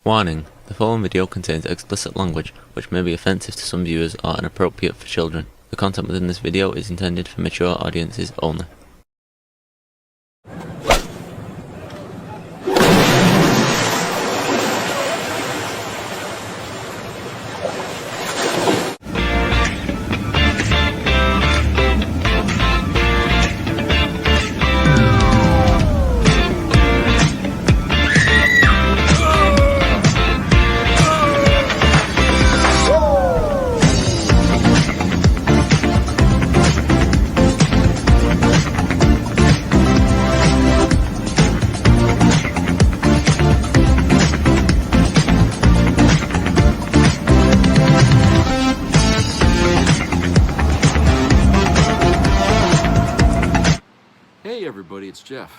Warning: the following video contains explicit language, which may be offensive to some viewers or inappropriate for children. The content within this video is intended for mature audiences only. Hey everybody, it's Jeff.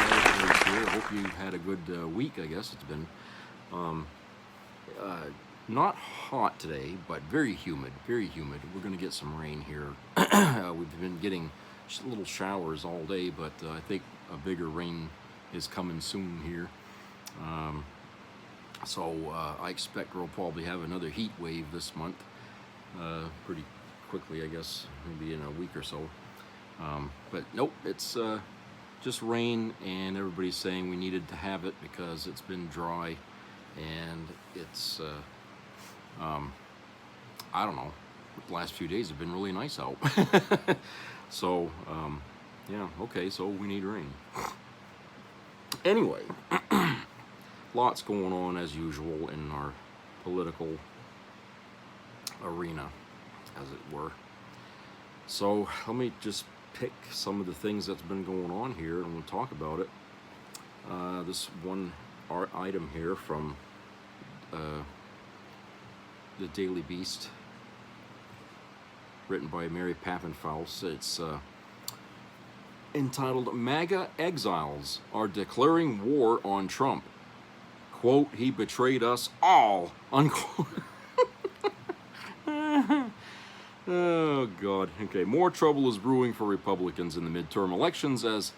I hope you've had a good week. I guess it's been not hot today, but very humid, very humid. We're going to get some rain here. We've been getting little showers all day, but I think a bigger rain is coming soon here. So I expect we'll probably have another heat wave this month, pretty quickly, I guess, maybe in a week or so. But nope, it's just rain, and everybody's saying we needed to have it because it's been dry, and it's I don't know, the last few days have been really nice out. So yeah, okay, so we need rain. Anyway, lots going on as usual in our political arena, as it were. So let me just pick some of the things that's been going on here, and we'll talk about it. This one item here from the Daily Beast, written by Mary Pappenfaus. It's entitled, "MAGA Exiles Are Declaring War on Trump. Quote, he betrayed us all," unquote. Oh, God. Okay, more trouble is brewing for Republicans in the midterm elections as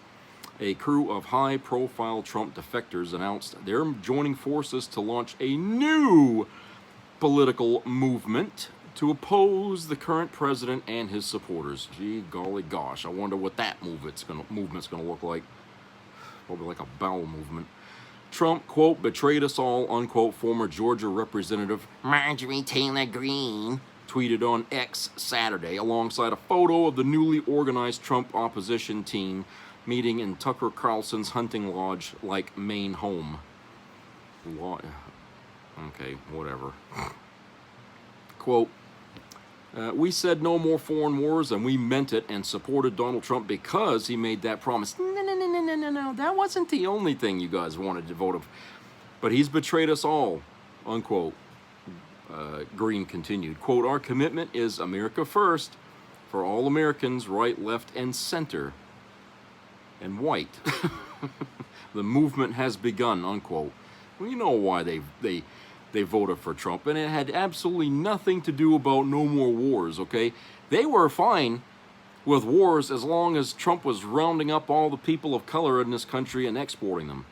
a crew of high-profile Trump defectors announced they're joining forces to launch a new political movement to oppose the current president and his supporters. Gee, golly gosh, I wonder what that movement's gonna look like. Probably like a bowel movement. Trump, quote, betrayed us all, unquote, former Georgia Representative Marjorie Taylor Greene tweeted on X Saturday alongside a photo of the newly organized Trump opposition team meeting in Tucker Carlson's hunting lodge-like Maine home. Okay, whatever. Quote, we said no more foreign wars, and we meant it and supported Donald Trump because he made that promise. No, that wasn't the only thing you guys wanted to vote of. But he's betrayed us all, unquote. Green continued, quote, our commitment is America first for all Americans, right, left, and center, and white. The movement has begun, unquote. Well, you know why they voted for Trump, and it had absolutely nothing to do about no more wars, okay? They were fine with wars as long as Trump was rounding up all the people of color in this country and exporting them.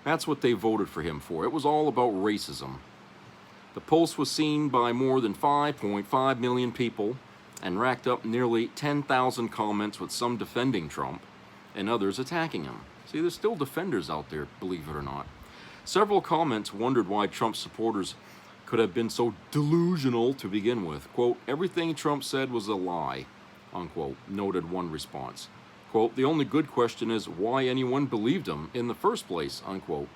That's what they voted for him for. It was all about racism. The post was seen by more than 5.5 million people and racked up nearly 10,000 comments, with some defending Trump and others attacking him. See, there's still defenders out there, believe it or not. Several comments wondered why Trump's supporters could have been so delusional to begin with. Quote, everything Trump said was a lie, unquote, noted one response. Quote, the only good question is why anyone believed him in the first place, unquote.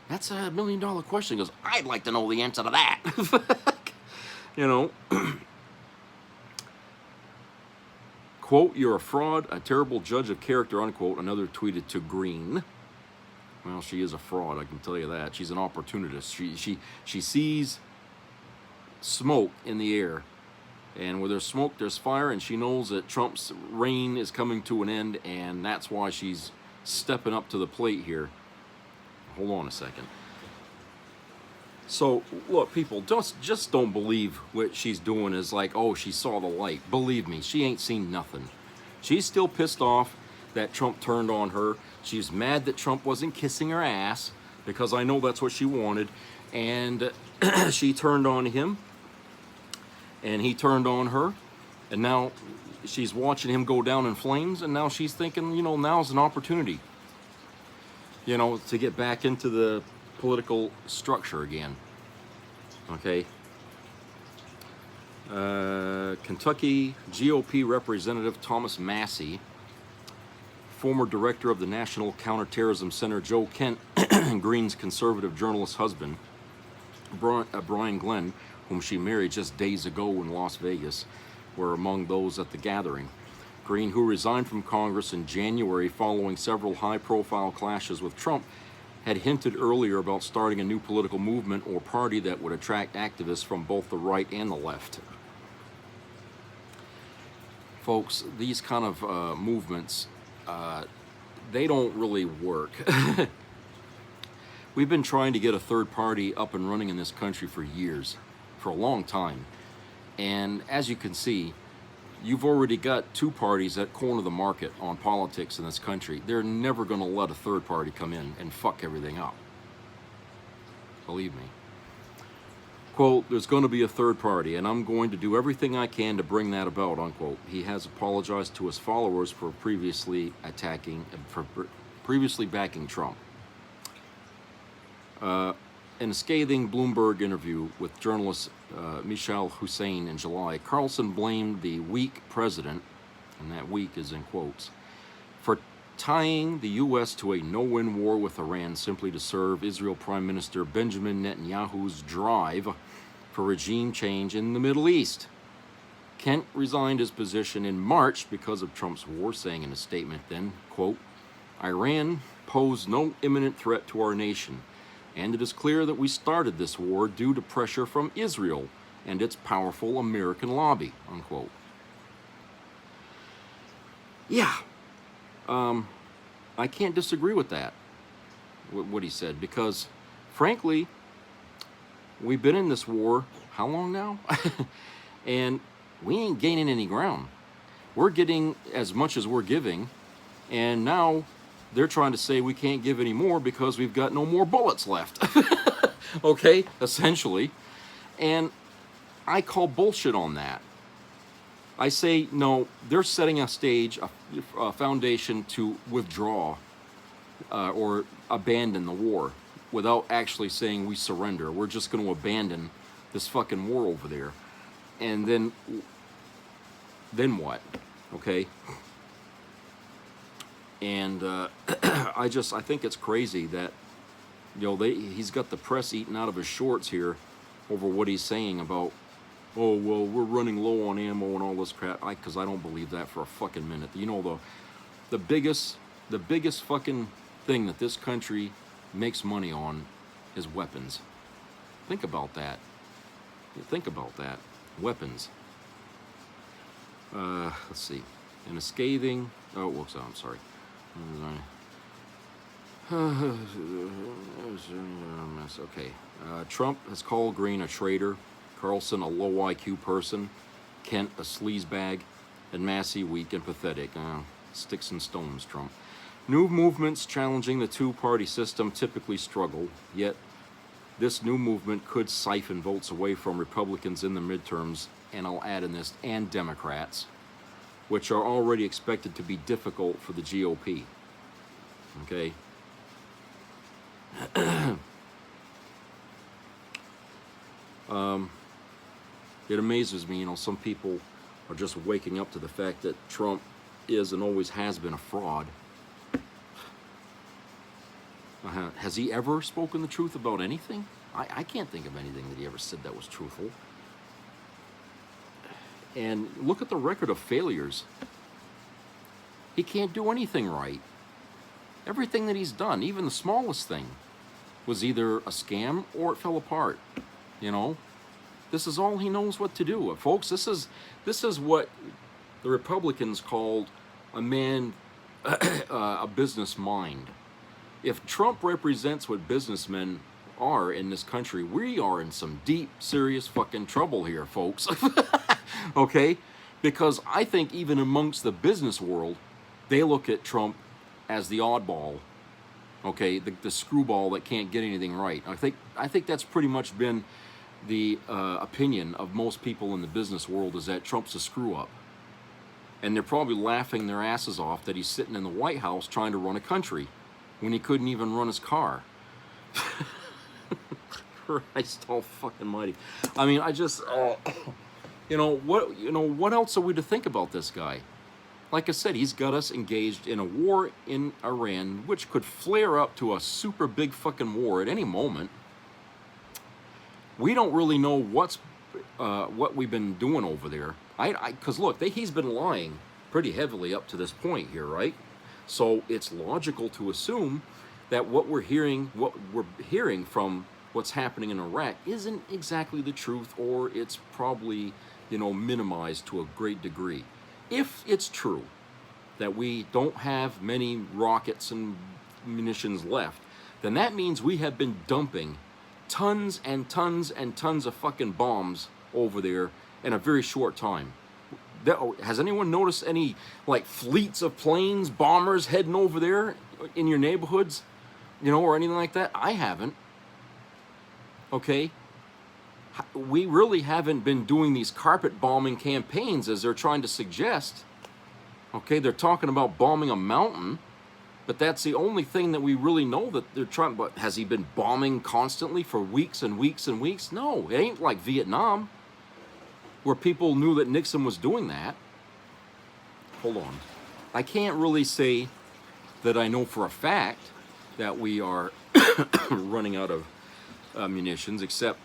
That's $1 million question. He goes, I'd like to know the answer to that. You know. Quote, you're a fraud, a terrible judge of character, unquote, another tweeted to Green. Well, she is a fraud, I can tell you that. She's an opportunist. She sees smoke in the air, and where there's smoke, there's fire, and she knows that Trump's reign is coming to an end, and that's why she's stepping up to the plate here. Hold on a second. So, look, people, just don't believe what she's doing is like, oh, she saw the light. Believe me, she ain't seen nothing. She's still pissed off that Trump turned on her. She's mad that Trump wasn't kissing her ass, because I know that's what she wanted. And she turned on him, and he turned on her. And now she's watching him go down in flames, and now she's thinking, you know, now's an opportunity, you know, to get back into the political structure again. Okay. Kentucky GOP Representative Thomas Massey, former director of the National Counterterrorism Center, Joe Kent, Green's conservative journalist husband, Brian Glenn, whom she married just days ago in Las Vegas, were among those at the gathering. Green, who resigned from Congress in January following several high-profile clashes with Trump, had hinted earlier about starting a new political movement or party that would attract activists from both the right and the left. Folks, these kind of movements, they don't really work. We've been trying to get a third party up and running in this country for years, for a long time. And as you can see, you've already got two parties that corner the market on politics in this country. They're never going to let a third party come in and fuck everything up. Believe me. Quote, there's going to be a third party, and I'm going to do everything I can to bring that about, unquote. He has apologized to his followers for previously backing Trump. In a scathing Bloomberg interview with journalist Michelle Hussein in July, Carlson blamed the weak president, and that weak is in quotes, for tying the U.S. to a no-win war with Iran simply to serve Israel Prime Minister Benjamin Netanyahu's drive for regime change in the Middle East. Kent resigned his position in March because of Trump's war, saying in a statement then, quote, Iran posed no imminent threat to our nation, and it is clear that we started this war due to pressure from Israel and its powerful American lobby, unquote. Yeah, I can't disagree with that, what he said, because, frankly, we've been in this war, how long now? And we ain't gaining any ground. We're getting as much as we're giving, and now they're trying to say we can't give any more because we've got no more bullets left. Okay, essentially. And I call bullshit on that. I say, no, they're setting a stage, a foundation to withdraw or abandon the war without actually saying we surrender. We're just going to abandon this fucking war over there. And then what? Okay? And I think it's crazy that, you know, he's got the press eating out of his shorts here over what he's saying about, oh, well, we're running low on ammo and all this crap, because I don't believe that for a fucking minute. You know, the biggest fucking thing that this country makes money on is weapons. Think about that. Think about that. Weapons. Let's see. In a scathing... Oh, whoops, I'm sorry. Okay. Trump has called Green a traitor, Carlson a low IQ person, Kent a sleazebag, and Massey weak and pathetic. Sticks and stones, Trump. New movements challenging the two-party system typically struggle, yet this new movement could siphon votes away from Republicans in the midterms, and I'll add in this, and Democrats, which are already expected to be difficult for the GOP. Okay? It amazes me, you know, some people are just waking up to the fact that Trump is and always has been a fraud. Has he ever spoken the truth about anything? I can't think of anything that he ever said that was truthful. And look at the record of failures. He can't do anything right. Everything that he's done, even the smallest thing, was either a scam or it fell apart. You know? This is all he knows what to do. Folks, this is what the Republicans called a man, a business mind. If Trump represents what businessmen are in this country, we are in some deep, serious fucking trouble here, folks. Okay? Because I think even amongst the business world, they look at Trump as the oddball, okay, the screwball that can't get anything right. I think that's pretty much been the opinion of most people in the business world, is that Trump's a screw up. And they're probably laughing their asses off that he's sitting in the White House trying to run a country when he couldn't even run his car. Christ all fucking mighty. I mean, I just, what else are we to think about this guy? Like I said, he's got us engaged in a war in Iran, which could flare up to a super big fucking war at any moment. We don't really know what we've been doing over there. Because look, he's been lying pretty heavily up to this point here, right? So it's logical to assume that what we're hearing from what's happening in Iraq isn't exactly the truth, or it's probably, minimized to a great degree. If it's true that we don't have many rockets and munitions left, then that means we have been dumping tons and tons and tons of fucking bombs over there in a very short time. Has anyone noticed any like fleets of planes, bombers heading over there in your neighborhoods, or anything like that? I haven't. Okay? We really haven't been doing these carpet bombing campaigns as they're trying to suggest. Okay, they're talking about bombing a mountain, but that's the only thing that we really know that they're trying. But has he been bombing constantly for weeks and weeks and weeks? No, it ain't like Vietnam, where people knew that Nixon was doing that. Hold on. I can't really say that I know for a fact that we are running out of munitions, except,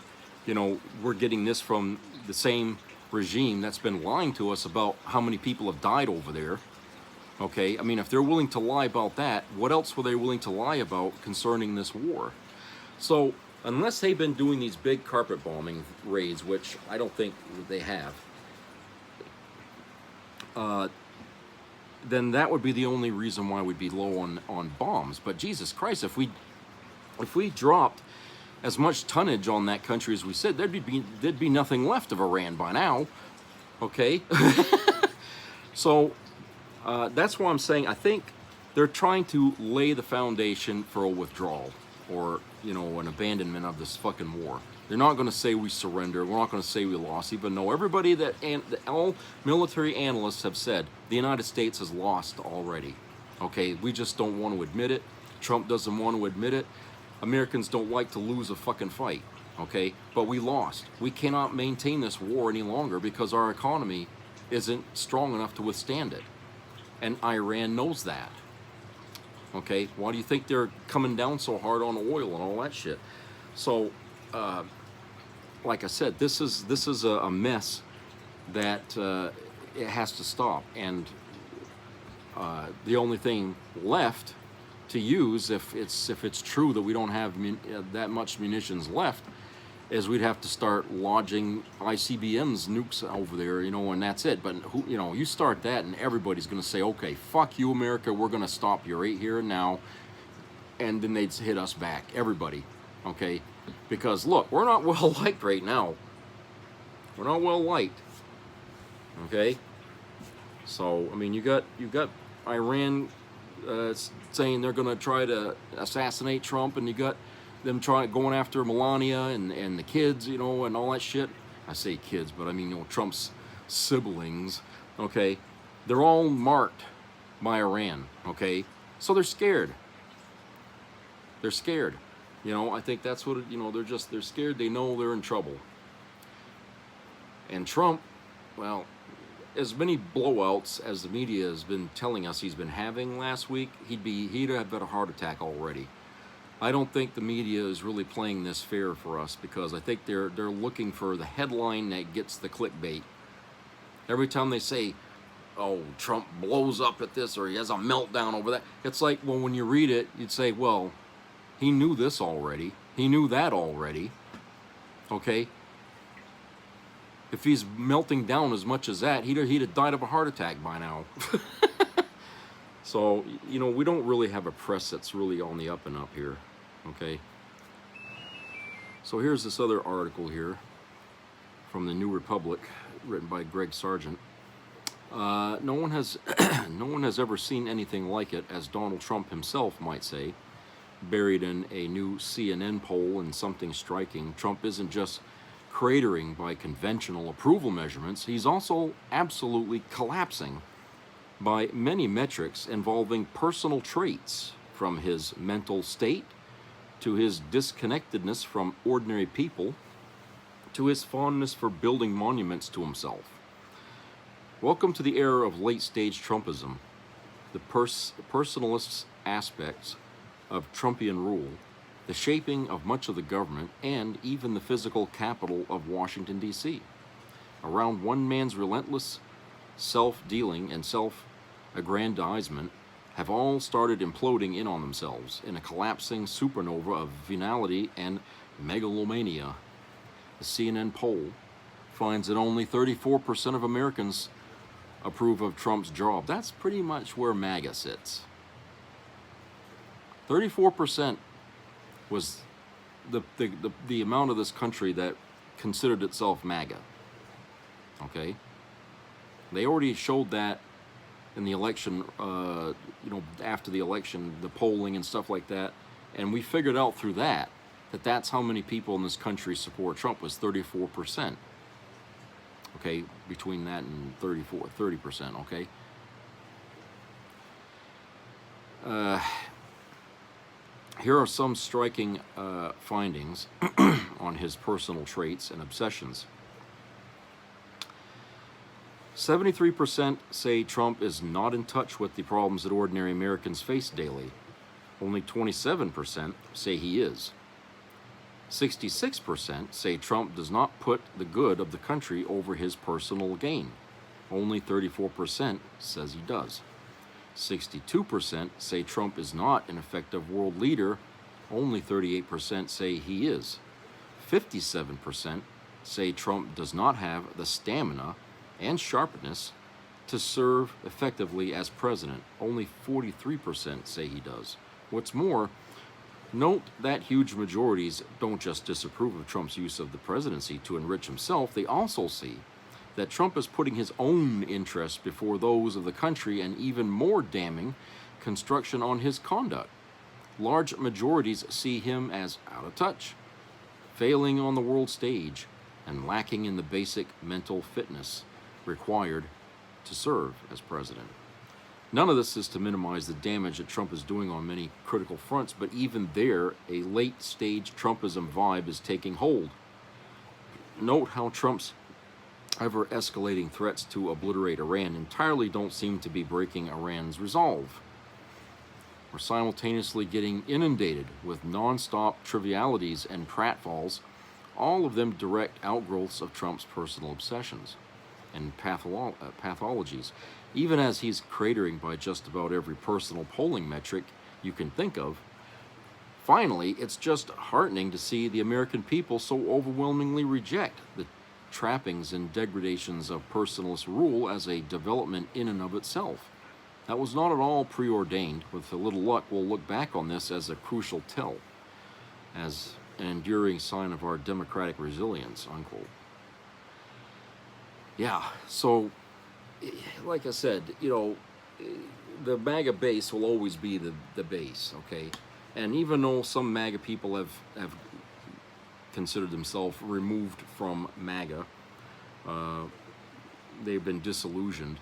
we're getting this from the same regime that's been lying to us about how many people have died over there. Okay, I mean, if they're willing to lie about that, what else were they willing to lie about concerning this war? So, unless they've been doing these big carpet bombing raids, which I don't think they have, then that would be the only reason why we'd be low on bombs. But Jesus Christ, if we dropped as much tonnage on that country as we said, there'd be nothing left of Iran by now. Okay? So that's why I'm saying I think they're trying to lay the foundation for a withdrawal, or an abandonment of this fucking war. They're not going to say we surrender. We're not going to say we lost. Even though everybody all military analysts have said the United States has lost already. Okay, we just don't want to admit it. Trump doesn't want to admit it. Americans don't like to lose a fucking fight. Okay, but we lost. We cannot maintain this war any longer because our economy isn't strong enough to withstand it, and Iran knows that. Okay, why do you think they're coming down so hard on oil and all that shit? So, like I said, this is a mess that it has to stop. And the only thing left to use, if it's true that we don't have that much munitions left, is we'd have to start lodging ICBMs, nukes over there, and that's it. But you start that, and everybody's going to say, okay, fuck you, America, we're going to stop you right here and now, and then they'd hit us back, everybody, okay? Because look, we're not well liked right now. We're not well liked, okay? So I mean, you got Iran saying they're going to try to assassinate Trump, and you got them going after Milania and the kids, and all that shit. I say kids, but I mean, Trump's siblings, okay? They're all marked by Iran, okay? So they're scared. They're scared. I think that's what they're scared. They know they're in trouble. And Trump, well, as many blowouts as the media has been telling us he's been having last week, he'd have had a heart attack already. I don't think the media is really playing this fair for us, because I think they're looking for the headline that gets the clickbait. Every time they say, oh, Trump blows up at this, or he has a meltdown over that, it's like, well, when you read it, you'd say, well, he knew this already. He knew that already. Okay? If he's melting down as much as that, he'd have died of a heart attack by now. So, we don't really have a press that's really on the up and up here. Okay? So here's this other article here from the New Republic, written by Greg Sargent. No one has no one has ever seen anything like it, as Donald Trump himself might say, buried in a new CNN poll. And something striking: Trump isn't just cratering by conventional approval measurements, he's also absolutely collapsing by many metrics involving personal traits, from his mental state to his disconnectedness from ordinary people to his fondness for building monuments to himself. Welcome to the era of late-stage Trumpism. The personalist aspects of Trumpian rule, the shaping of much of the government, and even the physical capital of Washington, D.C. Around one man's relentless self-dealing and self-aggrandizement have all started imploding in on themselves in a collapsing supernova of venality and megalomania. The CNN poll finds that only 34% of Americans approve of Trump's job. That's pretty much where MAGA sits. 34% was the amount of this country that considered itself MAGA. Okay? They already showed that in the election, after the election, the polling and stuff like that. And we figured out through that that's how many people in this country support Trump, was 34%. Okay, between that and 30%, okay? Here are some striking findings on his personal traits and obsessions. 73% say Trump is not in touch with the problems that ordinary Americans face daily. Only 27% say he is. 66% say Trump does not put the good of the country over his personal gain. Only 34% says he does. 62% say Trump is not an effective world leader. Only 38% say he is. 57% say Trump does not have the stamina and sharpness to serve effectively as president. Only 43% say he does. What's more, note that huge majorities don't just disapprove of Trump's use of the presidency to enrich himself, they also see that Trump is putting his own interests before those of the country, and even more damning, construction on his conduct. Large majorities see him as out of touch, failing on the world stage, and lacking in the basic mental fitness required to serve as president. None of this is to minimize the damage that Trump is doing on many critical fronts, but even there, a late-stage Trumpism vibe is taking hold. Note how Trump's ever-escalating threats to obliterate Iran entirely don't seem to be breaking Iran's resolve. We're simultaneously getting inundated with non-stop trivialities and pratfalls, all of them direct outgrowths of Trump's personal obsessions and pathologies, even as he's cratering by just about every personal polling metric you can think of. Finally, it's just heartening to see the American people so overwhelmingly reject the trappings and degradations of personalist rule as a development in and of itself. That was not at all preordained. With a little luck, we'll look back on this as a crucial tell, as an enduring sign of our democratic resilience, unquote. Yeah, so, like I said, the MAGA base will always be the base, okay? And even though some MAGA people have considered themselves removed from MAGA, they've been disillusioned,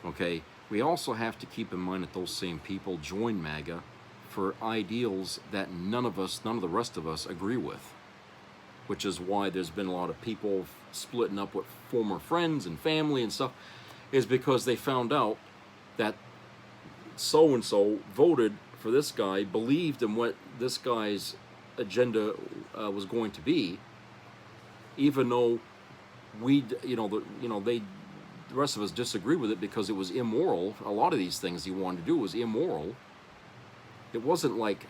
okay? We also have to keep in mind that those same people join MAGA for ideals that none of the rest of us agree with, which is why there's been a lot of people splitting up with former friends and family and stuff, is because they found out that so-and-so voted for this guy, believed in what this guy's agenda was going to be, even though the rest of us disagree with it because it was immoral. A lot of these things he wanted to do was immoral. It wasn't like,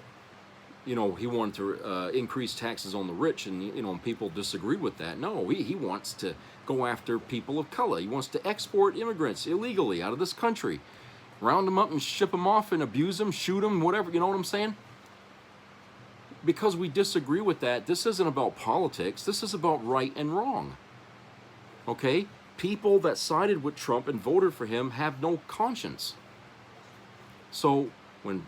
he wanted to increase taxes on the rich, and people disagreed with that. No, he wants to go after people of color. He wants to export immigrants illegally out of this country, round them up and ship them off and abuse them, shoot them, whatever. You know what I'm saying? Because we disagree with that, this isn't about politics. This is about right and wrong. Okay? people that sided with Trump and voted for him have no conscience. So when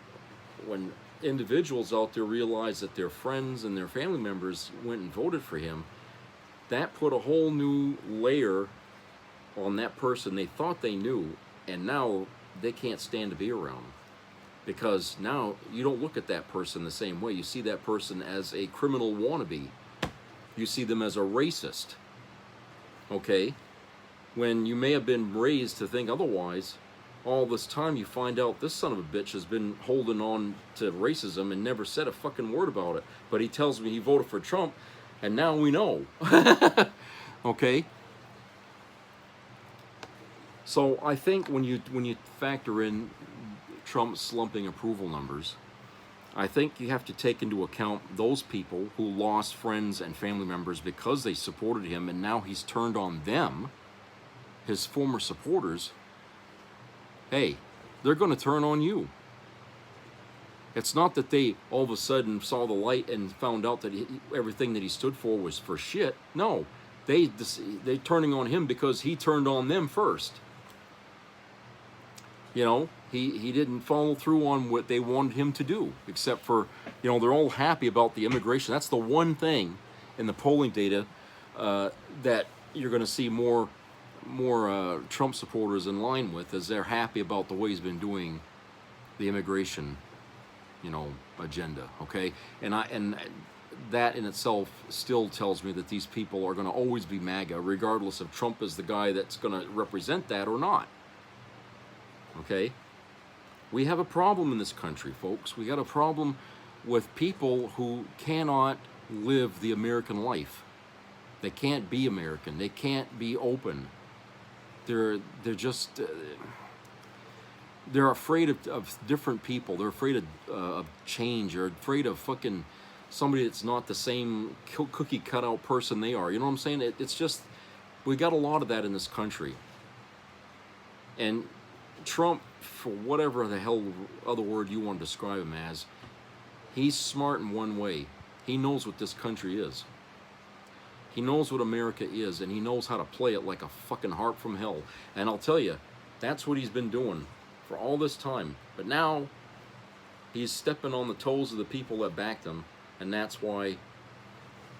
individuals out there realize that their friends and their family members went and voted for him, that put a whole new layer on that person they thought they knew, and now they can't stand to be around. Because now you don't look at that person the same way. You see that person as a criminal wannabe. You see them as a racist. Okay? When you may have been raised to think otherwise, all this time you find out this son of a bitch has been holding on to racism and never said a fucking word about it. But he tells me he voted for Trump, and now we know. Okay? So I think when you factor in Trump's slumping approval numbers, I think you have to take into account those people who lost friends and family members because they supported him, and now he's turned on them, his former supporters. Hey, they're going to turn on you. It's not that they all of a sudden saw the light and found out that everything that he stood for was for shit. No, they're turning on him because he turned on them first. You know, he didn't follow through on what they wanted him to do, except for, you know, they're all happy about the immigration. That's the one thing in the polling data that you're going to see more Trump supporters in line with, is they're happy about the way he's been doing the immigration, you know, agenda. Okay, and that in itself still tells me that these people are going to always be MAGA, regardless if Trump is the guy that's going to represent that or not. Okay, we have a problem in this country, folks. We got a problem with people who cannot live the American life. They can't be American. They can't be open. They're just they're afraid of different people. They're afraid of change. They're afraid of fucking somebody that's not the same cookie cutout person they are. You know what I'm saying? It's just, we got a lot of that in this country. And Trump, for whatever the hell other word you want to describe him as, he's smart in one way. He knows what this country is. He knows what America is, and he knows how to play it like a fucking harp from hell. And I'll tell you, that's what he's been doing for all this time. But now, he's stepping on the toes of the people that backed him, and that's why,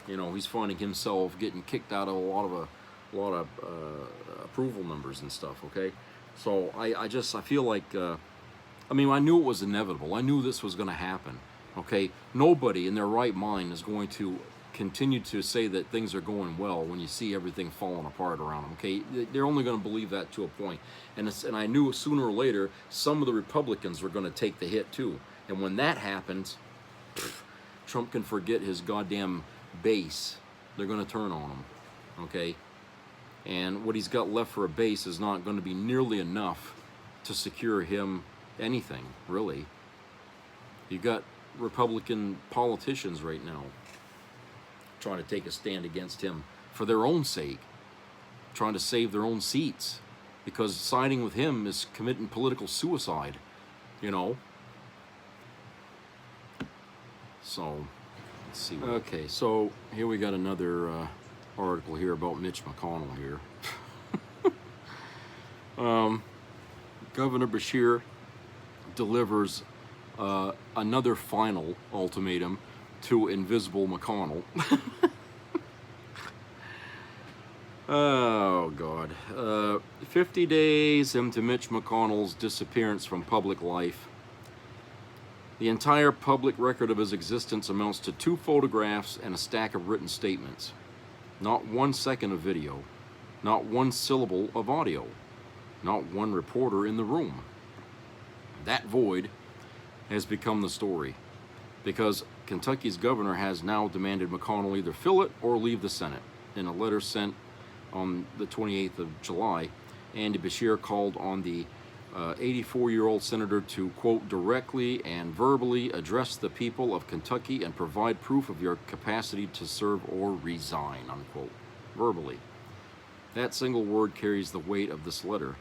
you know, he's finding himself getting kicked out of a lot of approval numbers and stuff. Okay. So I feel like, I mean, I knew it was inevitable. I knew this was going to happen, okay? Nobody in their right mind is going to continue to say that things are going well when you see everything falling apart around them, okay? They're only going to believe that to a point. And I knew sooner or later some of the Republicans were going to take the hit too. And when that happens, Trump can forget his goddamn base. They're going to turn on him, okay? And what he's got left for a base is not going to be nearly enough to secure him anything, really. You got Republican politicians right now trying to take a stand against him for their own sake, trying to save their own seats, because siding with him is committing political suicide, you know. So, let's see. Okay, so here we got another article here about Mitch McConnell here. Governor Beshear delivers another final ultimatum to invisible McConnell. Oh, God. 50 days into Mitch McConnell's disappearance from public life, the entire public record of his existence amounts to 2 photographs and a stack of written statements. Not 1 second of video, not 1 syllable of audio, not 1 reporter in the room. That void has become the story, because Kentucky's governor has now demanded McConnell either fill it or leave the Senate. In a letter sent on the 28th of July, Andy Beshear called on the 84-year-old senator to, quote, directly and verbally address the people of Kentucky and provide proof of your capacity to serve or resign, unquote, verbally. That single word carries the weight of this letter.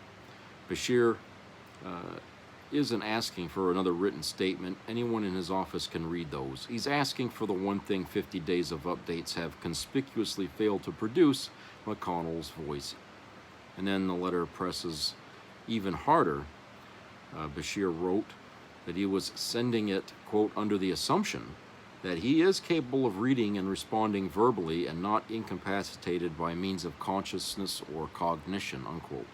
Beshear isn't asking for another written statement. Anyone in his office can read those. He's asking for the one thing 50 days of updates have conspicuously failed to produce: McConnell's voice And then the letter presses even harder. Bashir wrote that he was sending it, quote, under the assumption that he is capable of reading and responding verbally and not incapacitated by means of consciousness or cognition, unquote.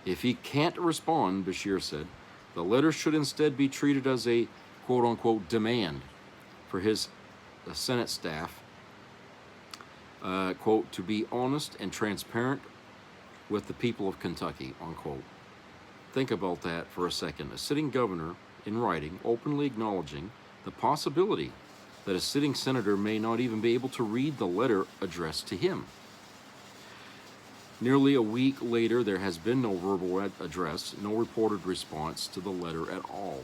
If he can't respond, Bashir said, the letter should instead be treated as a, quote unquote, demand for his Senate staff, quote, to be honest and transparent with the people of Kentucky, unquote. Think about that for a second. A sitting governor, in writing, openly acknowledging the possibility that a sitting senator may not even be able to read the letter addressed to him. Nearly a week later, there has been no verbal address, no reported response to the letter at all.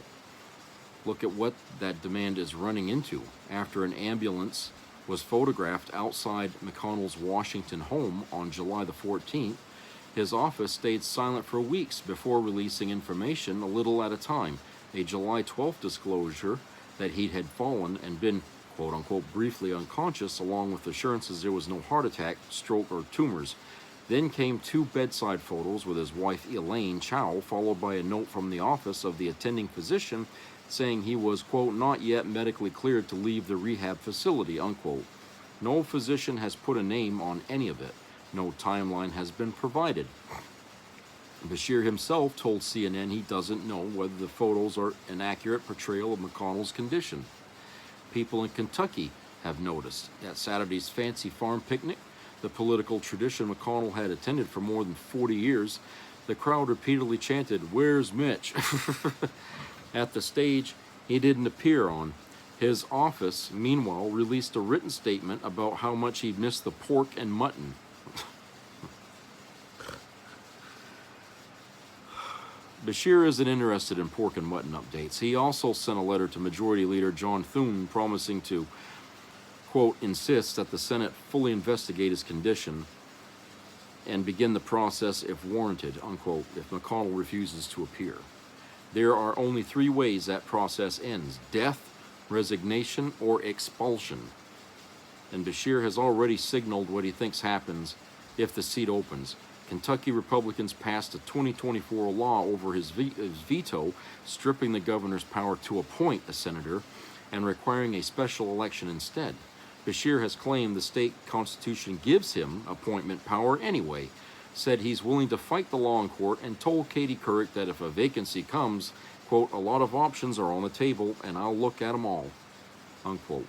Look at what that demand is running into. After an ambulance was photographed outside McConnell's Washington home on July the 14th, his office stayed silent for weeks before releasing information a little at a time. A July 12th disclosure that he had fallen and been, quote unquote, briefly unconscious, along with assurances there was no heart attack, stroke, or tumors. Then came 2 bedside photos with his wife Elaine Chow, followed by a note from the office of the attending physician saying he was, quote, not yet medically cleared to leave the rehab facility, unquote. No physician has put a name on any of it. No timeline has been provided. Bashir himself told CNN he doesn't know whether the photos are an accurate portrayal of McConnell's condition. People in Kentucky have noticed. At Saturday's fancy farm picnic, the political tradition McConnell had attended for more than 40 years, the crowd repeatedly chanted, "Where's Mitch?" At the stage he didn't appear on. His office, meanwhile, released a written statement about how much he'd missed the pork and mutton. Bashir isn't interested in pork and mutton updates. He also sent a letter to Majority Leader John Thune promising to, quote, insist that the Senate fully investigate his condition and begin the process if warranted, unquote, if McConnell refuses to appear. There are only 3 ways that process ends: death, resignation, or expulsion. And Bashir has already signaled what he thinks happens if the seat opens. Kentucky Republicans passed a 2024 law over his veto, stripping the governor's power to appoint a senator and requiring a special election instead. Bashir has claimed the state constitution gives him appointment power anyway, said he's willing to fight the law in court, and told Katie Couric that if a vacancy comes, quote, a lot of options are on the table and I'll look at them all, unquote.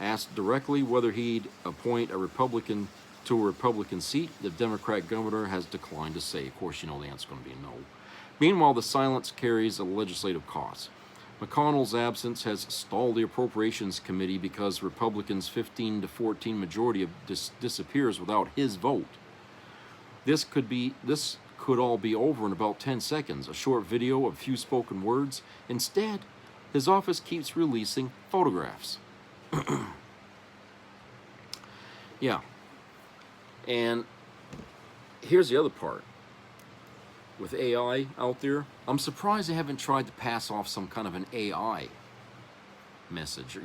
Asked directly whether he'd appoint a Republican to a Republican seat, the Democrat governor has declined to say. Of course, you know the answer's going to be no. Meanwhile, the silence carries a legislative cost. McConnell's absence has stalled the Appropriations Committee because Republicans' 15-14 majority disappears without his vote. This could all be over in about 10 seconds, a short video of few spoken words. Instead, his office keeps releasing photographs. Yeah. And here's the other part. With AI out there, I'm surprised they haven't tried to pass off some kind of an AI message,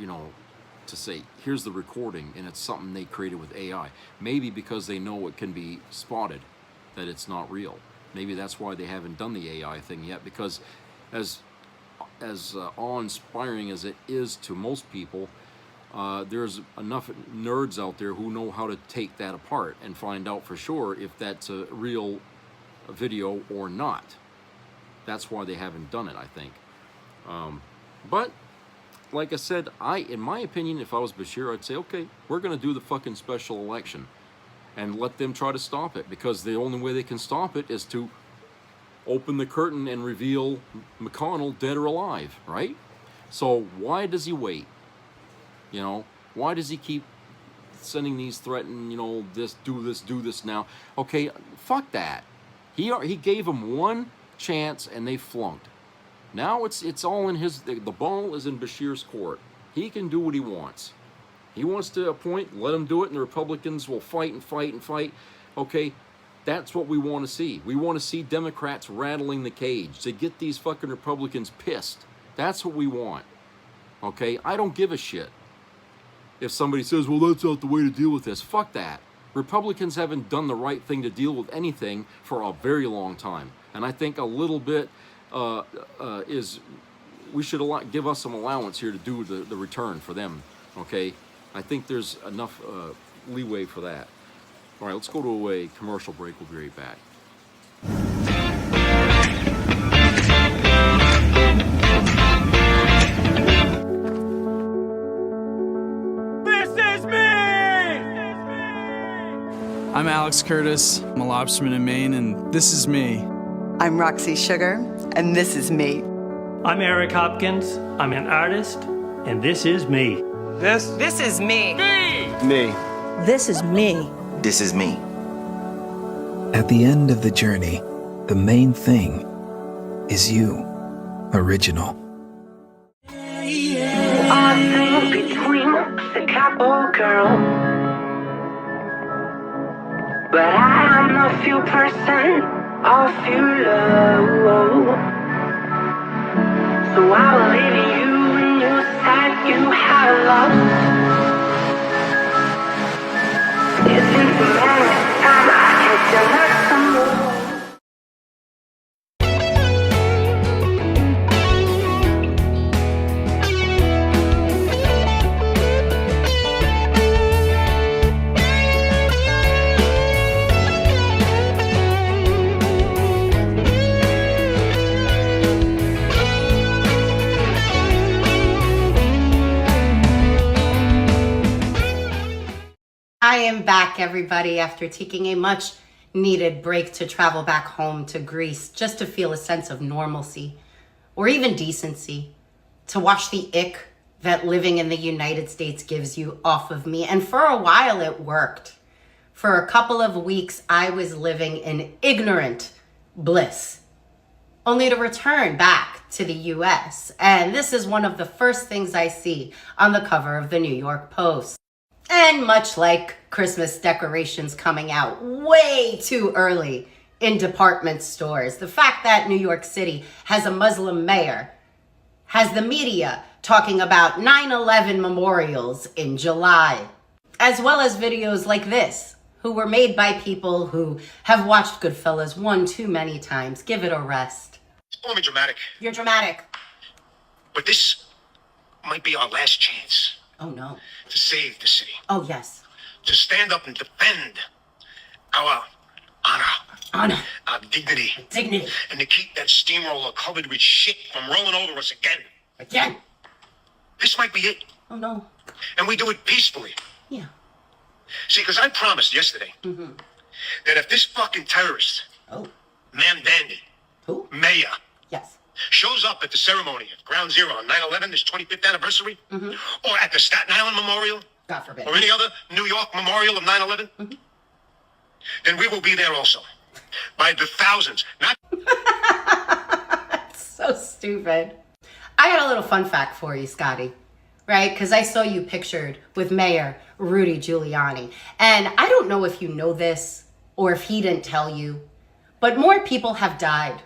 to say, here's the recording, and it's something they created with AI. Maybe because they know it can be spotted, that it's not real. Maybe that's why they haven't done the AI thing yet, because as awe-inspiring as it is to most people, there's enough nerds out there who know how to take that apart and find out for sure if that's a real video or not. That's why they haven't done it, I think. But like I said, in my opinion, if I was Bashir, I'd say, okay, we're going to do the fucking special election and let them try to stop it, because the only way they can stop it is to open the curtain and reveal McConnell dead or alive, right? So why does he wait? Why does he keep sending these threaten, this, do this now? Okay, fuck that. He gave them one chance and they flunked. Now it's all in the ball is in Bashir's court. He can do what he wants. He wants to appoint, let him do it, and the Republicans will fight and fight and fight. Okay, that's what we want to see. We want to see Democrats rattling the cage to get these fucking Republicans pissed. That's what we want. Okay, I don't give a shit if somebody says, well, that's not the way to deal with this. Fuck that. Republicans haven't done the right thing to deal with anything for a very long time. And I think a little bit we should give us some allowance here to do the return for them, okay? I think there's enough leeway for that. All right, let's go to a commercial break. We'll be right back. I'm Alex Curtis. I'm a lobsterman in Maine, and this is me. I'm Roxy Sugar, and this is me. I'm Eric Hopkins. I'm an artist, and this is me. This is me. Me. This is me. This is me. At the end of the journey, the main thing is you, original. I think between the couple, girl. But I am a few person of you love. So I will leave you when you said you had love. It's in the moment time I hit the next some I am back, everybody, after taking a much needed break to travel back home to Greece just to feel a sense of normalcy or even decency, to wash the ick that living in the United States gives you off of me. And for a while it worked. For a couple of weeks, I was living in ignorant bliss, only to return back to the US. And this is one of the first things I see on the cover of the New York Post. And much like Christmas decorations coming out way too early in department stores, the fact that New York City has a Muslim mayor has the media talking about 9/11 memorials in July, as well as videos like this, who were made by people who have watched Goodfellas one too many times. Give it a rest. Call me dramatic. You're dramatic. But this might be our last chance. Oh, no. To save the city. Oh, yes. To stand up and defend our honor. Our dignity. Dignity. And to keep that steamroller covered with shit from rolling over us again. Again. This might be it. Oh, no. And we do it peacefully. Yeah. See, because I promised yesterday that if this fucking terrorist, man Dandy, mayor, yes, shows up at the ceremony at Ground Zero on 9/11, this 25th anniversary, or at the Staten Island Memorial, God forbid, or any other New York memorial of 9/11, then we will be there also. By the thousands. Not so stupid. I had a little fun fact for you, Scotty, right? Because I saw you pictured with Mayor Rudy Giuliani. And I don't know if you know this or if he didn't tell you, but more people have died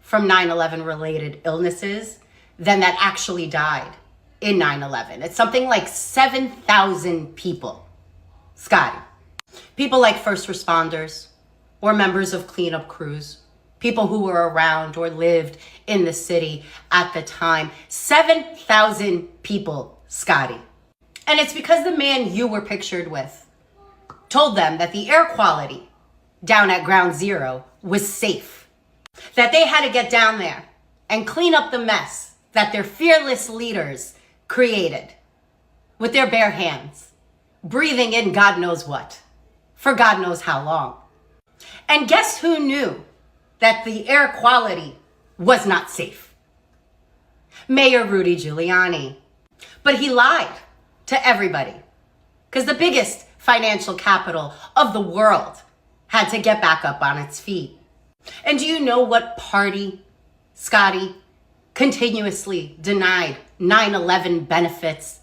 from 9/11 related illnesses than that actually died in 9/11. It's something like 7,000 people, Scotty. People like first responders or members of cleanup crews, people who were around or lived in the city at the time. 7,000 people, Scotty. And it's because the man you were pictured with told them that the air quality down at Ground Zero was safe, that they had to get down there and clean up the mess that their fearless leaders created with their bare hands, breathing in God knows what, for God knows how long. And guess who knew that the air quality was not safe? Mayor Rudy Giuliani. But he lied to everybody because the biggest financial capital of the world had to get back up on its feet. And do you know what party, Scotty, continuously denied 9/11 benefits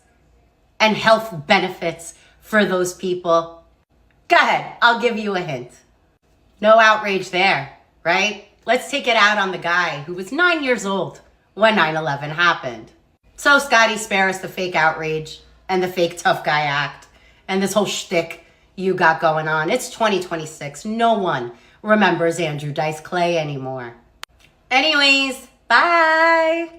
and health benefits for those people? Go ahead, I'll give you a hint. No outrage there, right? Let's take it out on the guy who was 9 years old when 9/11 happened. So Scotty, spare us the fake outrage and the fake tough guy act and this whole shtick you got going on. It's 2026. No one remembers Andrew Dice Clay anymore. Anyways, bye.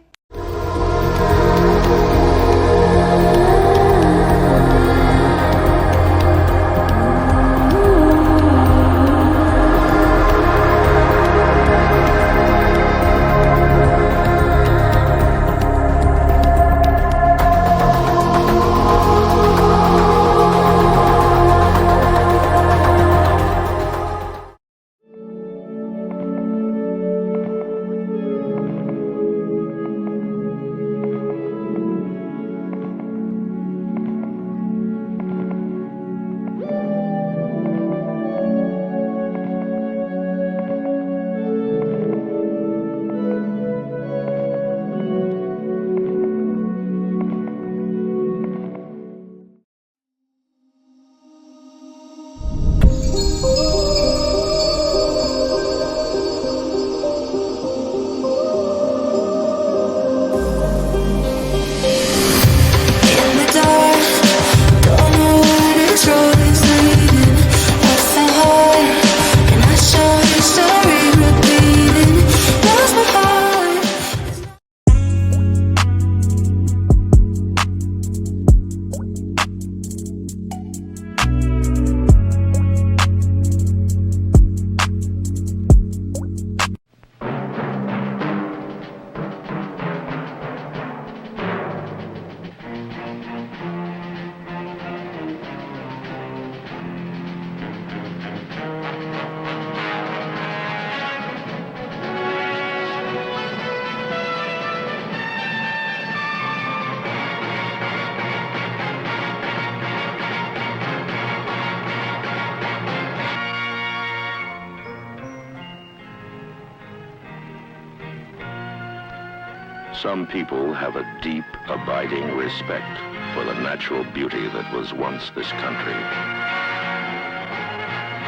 Some people have a deep, abiding respect for the natural beauty that was once this country.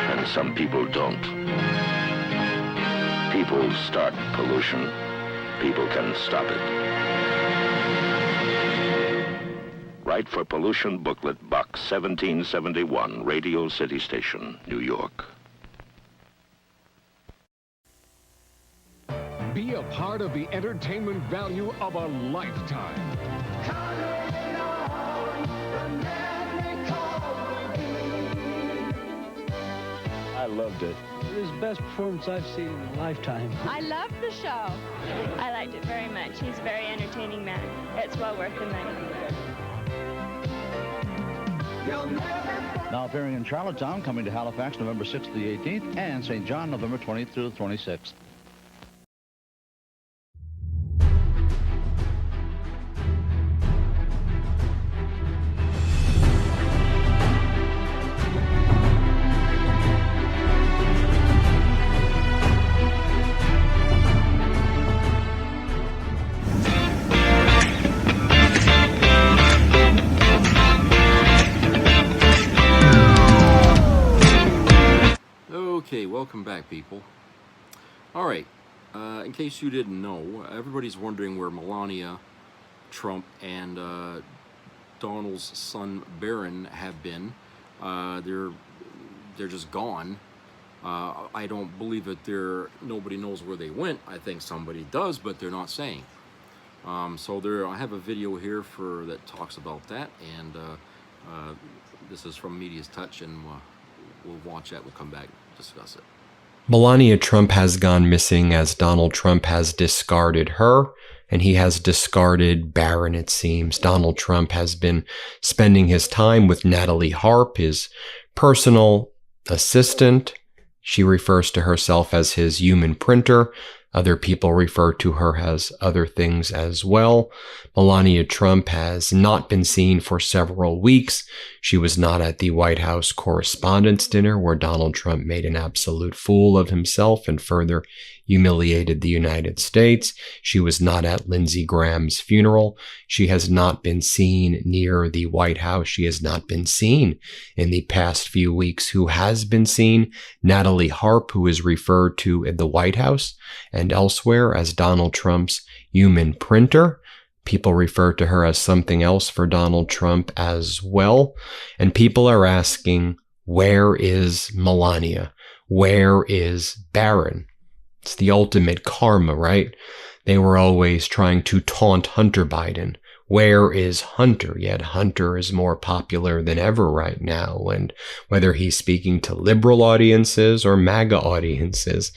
And some people don't. People start pollution. People can stop it. Write for Pollution Booklet, Box 1771, Radio City Station, New York. Be a part of the entertainment value of a lifetime. I loved it. It was the best performance I've seen in a lifetime. I loved the show. I liked it very much. He's a very entertaining man. It's well worth the money. Now appearing in Charlottetown, coming to Halifax November 6th to the 18th, and St. John November 20th through the 26th. Okay, welcome back, people. All right, in case you didn't know, everybody's wondering where Milania, Trump, and Donald's son Barron have been. They're just gone. I don't believe that nobody knows where they went. I think somebody does, but they're not saying. So I have a video here that talks about that, and this is from Media's Touch, and we'll watch that. We'll come back and discuss it. Milania Trump has gone missing as Donald Trump has discarded her, and he has discarded Barron, it seems. Donald Trump has been spending his time with Natalie Harp, his personal assistant. She refers to herself as his human printer. Other people refer to her as other things as well. Milania Trump has not been seen for several weeks. She was not at the White House Correspondents' Dinner, where Donald Trump made an absolute fool of himself and further humiliated the United States. She was not at Lindsey Graham's funeral. She has not been seen near the White House. She has not been seen in the past few weeks. Who has been seen? Natalie Harp, who is referred to in the White House and elsewhere as Donald Trump's human printer. People refer to her as something else for Donald Trump as well. And people are asking, Where is Milania? Where is Barron? It's the ultimate karma, right? They were always trying to taunt Hunter Biden. Where is Hunter? Yet Hunter is more popular than ever right now. And whether he's speaking to liberal audiences or MAGA audiences,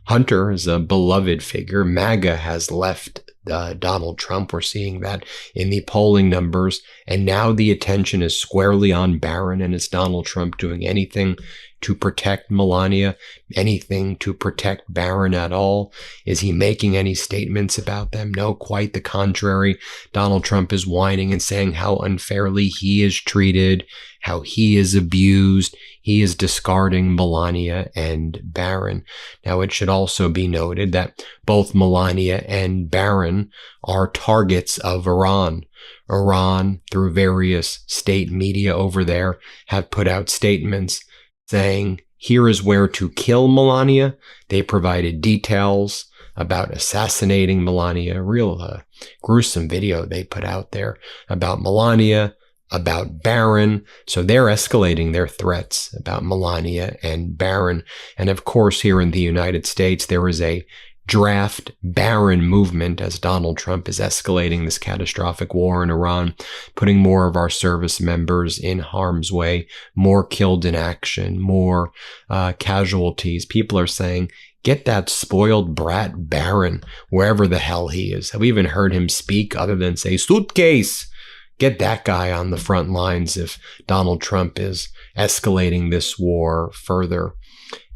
Hunter is a beloved figure. MAGA has left Donald Trump. We're seeing that in the polling numbers. And now the attention is squarely on Barron, and is Donald Trump doing anything to protect Milania, anything to protect Barron at all? Is he making any statements about them? No, quite the contrary. Donald Trump is whining and saying how unfairly he is treated, how he is abused. He is discarding Milania and Barron. Now, it should also be noted that both Milania and Barron are targets of Iran. Iran, through various state media over there, have put out statements saying, here is where to kill Milania. They provided details about assassinating Milania. Real gruesome video they put out there about Milania, about Barron. So they're escalating their threats about Milania and Barron. And of course, here in the United States, there is a draft Barron movement as Donald Trump is escalating this catastrophic war in Iran, putting more of our service members in harm's way, more killed in action, more casualties. People are saying, get that spoiled brat Barron wherever the hell he is. Have we even heard him speak other than say, suitcase? Get that guy on the front lines if Donald Trump is escalating this war further.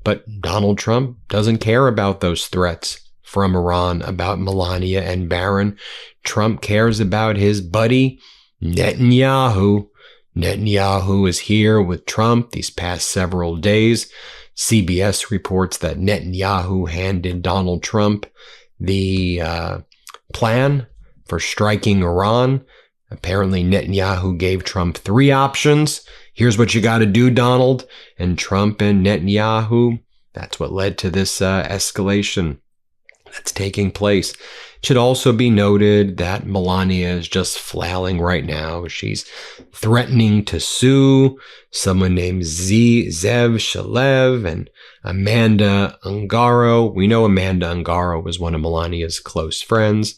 But Donald Trump doesn't care about those threats from Iran about Milania and Barron. Trump cares about his buddy Netanyahu. Netanyahu is here with Trump these past several days. CBS reports that Netanyahu handed Donald Trump the plan for striking Iran. Apparently, Netanyahu gave Trump 3 options. Here's what you got to do, Donald. And Trump and Netanyahu, that's what led to this escalation that's taking place. It should also be noted that Milania is just flailing right now. She's threatening to sue someone named Zev Shalev and Amanda Ungaro. We know Amanda Ungaro was one of Melania's close friends.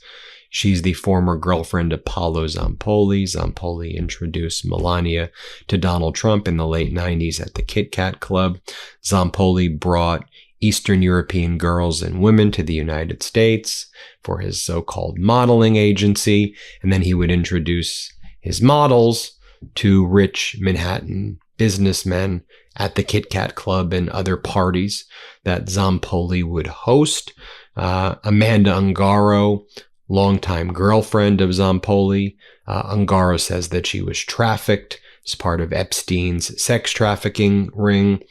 She's the former girlfriend of Paolo Zampoli. Zampoli introduced Milania to Donald Trump in the late 90s at the Kit Kat Club. Zampoli brought Eastern European girls and women to the United States for his so-called modeling agency, and then he would introduce his models to rich Manhattan businessmen at the Kit Kat Club and other parties that Zampoli would host. Amanda Ungaro, longtime girlfriend of Zampoli. Ungaro says that she was trafficked as part of Epstein's sex trafficking ring.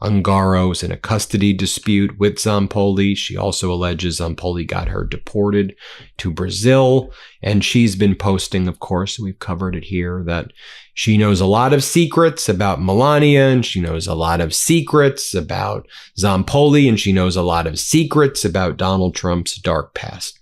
Ungaro's in a custody dispute with Zampoli. She also alleges Zampoli got her deported to Brazil. And she's been posting, of course, we've covered it here, that she knows a lot of secrets about Milania, and she knows a lot of secrets about Zampoli, and she knows a lot of secrets about Donald Trump's dark past.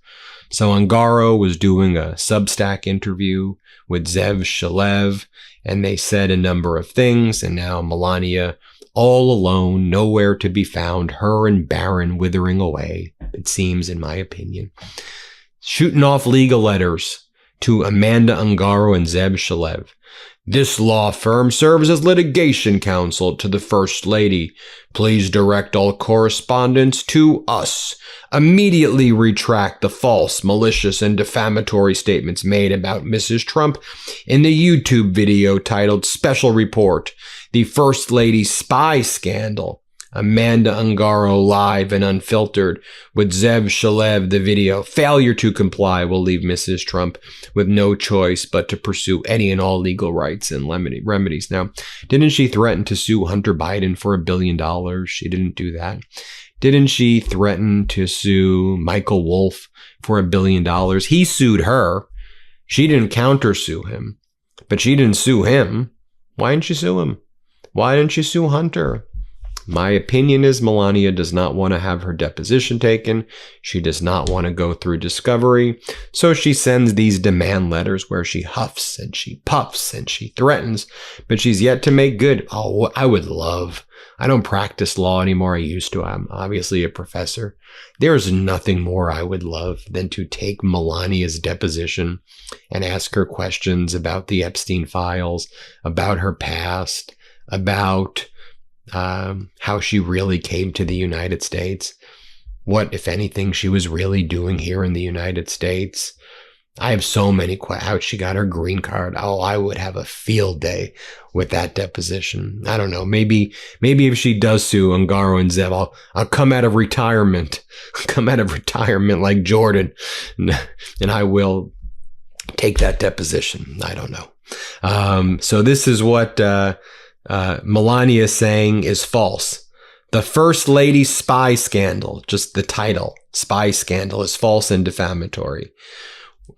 So Ungaro was doing a Substack interview with Zev Shalev, and they said a number of things, and now Milania all alone, nowhere to be found, her and Barron withering away, it seems, in my opinion. Shooting off legal letters to Amanda Ungaro and Zev Shalev. This law firm serves as litigation counsel to the First Lady. Please direct all correspondence to us. Immediately retract the false, malicious, and defamatory statements made about Mrs. Trump in the YouTube video titled Special Report, The First Lady's Spy Scandal. Amanda Ungaro live and unfiltered with Zev Shalev, the video. Failure to comply will leave Mrs. Trump with no choice but to pursue any and all legal rights and remedies. Now, didn't she threaten to sue Hunter Biden for $1 billion? She didn't do that. Didn't she threaten to sue Michael Wolff for $1 billion? He sued her. She didn't countersue him, but she didn't sue him. Why didn't she sue him? Why didn't she sue Hunter? My opinion is Milania does not want to have her deposition taken. She does not want to go through discovery. So she sends these demand letters where she huffs and she puffs and she threatens, but she's yet to make good. Oh, I would love. I don't practice law anymore. I used to. I'm obviously a professor. There's nothing more I would love than to take Milania's deposition and ask her questions about the Epstein files, about her past, about how she really came to the United States, what, if anything, she was really doing here in the United States. I have so many questions. How she got her green card. Oh, I would have a field day with that deposition. I don't know. Maybe if she does sue Ungaro and Zev, I'll come out of retirement. Come out of retirement like Jordan, and I will take that deposition. I don't know. So this is what Milania is saying is false. The First Lady spy scandal, just the title, spy scandal, is false and defamatory.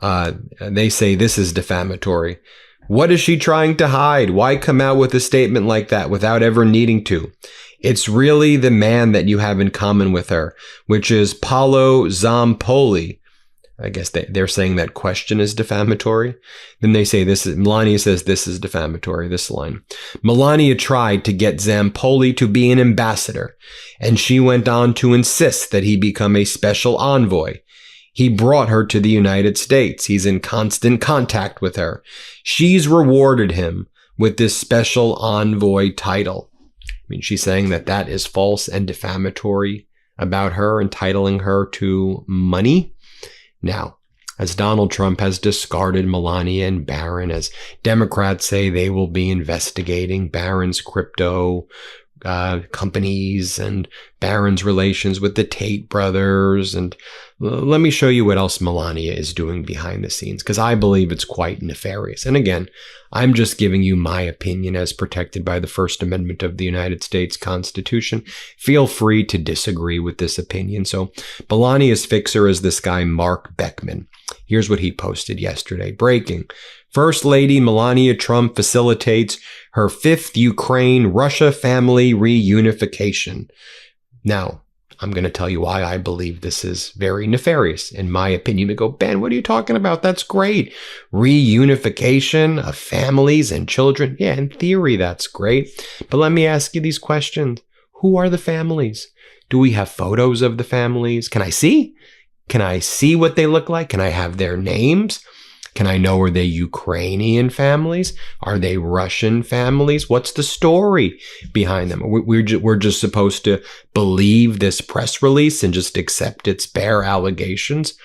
They say this is defamatory. What is she trying to hide? Why come out with a statement like that without ever needing to? It's really the man that you have in common with her, which is Paolo Zampoli. I guess they're saying that question is defamatory. Then they say Milania says this is defamatory, this line. Milania tried to get Zampoli to be an ambassador, and she went on to insist that he become a special envoy. He brought her to the United States. He's in constant contact with her. She's rewarded him with this special envoy title. I mean, she's saying that is false and defamatory about her, entitling her to money. Now, as Donald Trump has discarded Milania and Barron, as Democrats say they will be investigating Barron's crypto companies and Barron's relations with the Tate brothers. And let me show you what else Milania is doing behind the scenes, because I believe it's quite nefarious. And again, I'm just giving you my opinion as protected by the First Amendment of the United States Constitution. Feel free to disagree with this opinion. So Melania's fixer is this guy, Mark Beckman. Here's what he posted yesterday. Breaking. First Lady Melania Trump facilitates her 5th Ukraine-Russia family reunification. Now, I'm going to tell you why I believe this is very nefarious. In my opinion, you go, Ben, what are you talking about? That's great. Reunification of families and children. Yeah, in theory, that's great. But let me ask you these questions. Who are the families? Do we have photos of the families? Can I see? Can I see what they look like? Can I have their names? Can I know, are they Ukrainian families? Are they Russian families? What's the story behind them? We're just supposed to believe this press release and just accept its bare allegations.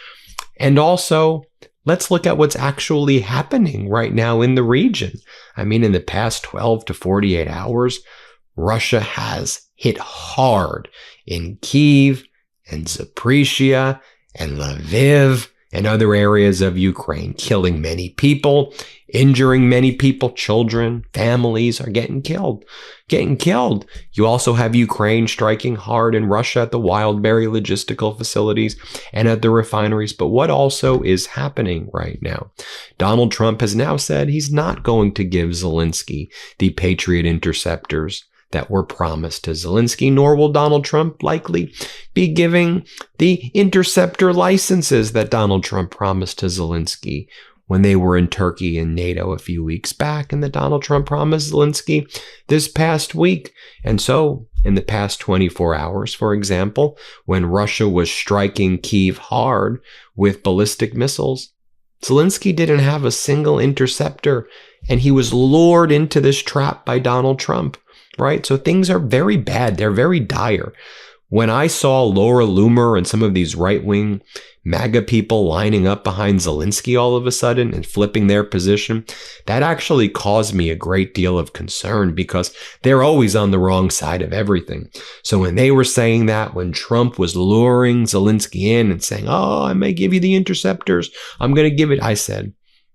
And also, let's look at what's actually happening right now in the region. I mean, in the past 12 to 48 hours, Russia has hit hard in Kyiv and Zaporizhia and Lviv and other areas of Ukraine, killing many people, injuring many people. Children, families are getting killed. You also have Ukraine striking hard in Russia at the Wildberry logistical facilities and at the refineries. But what also is happening right now? Donald Trump has now said he's not going to give Zelensky the Patriot interceptors that were promised to Zelensky, nor will Donald Trump likely be giving the interceptor licenses that Donald Trump promised to Zelensky when they were in Turkey and NATO a few weeks back, and that Donald Trump promised Zelensky this past week. And so, in the past 24 hours, for example, when Russia was striking Kyiv hard with ballistic missiles, Zelensky didn't have a single interceptor, and he was lured into this trap by Donald Trump. Right? So things are very bad. They're very dire. When I saw Laura Loomer and some of these right-wing MAGA people lining up behind Zelensky all of a sudden and flipping their position, that actually caused me a great deal of concern, because they're always on the wrong side of everything. So when they were saying that, when Trump was luring Zelensky in and saying, oh, I may give you the interceptors, I'm going to give it, I said,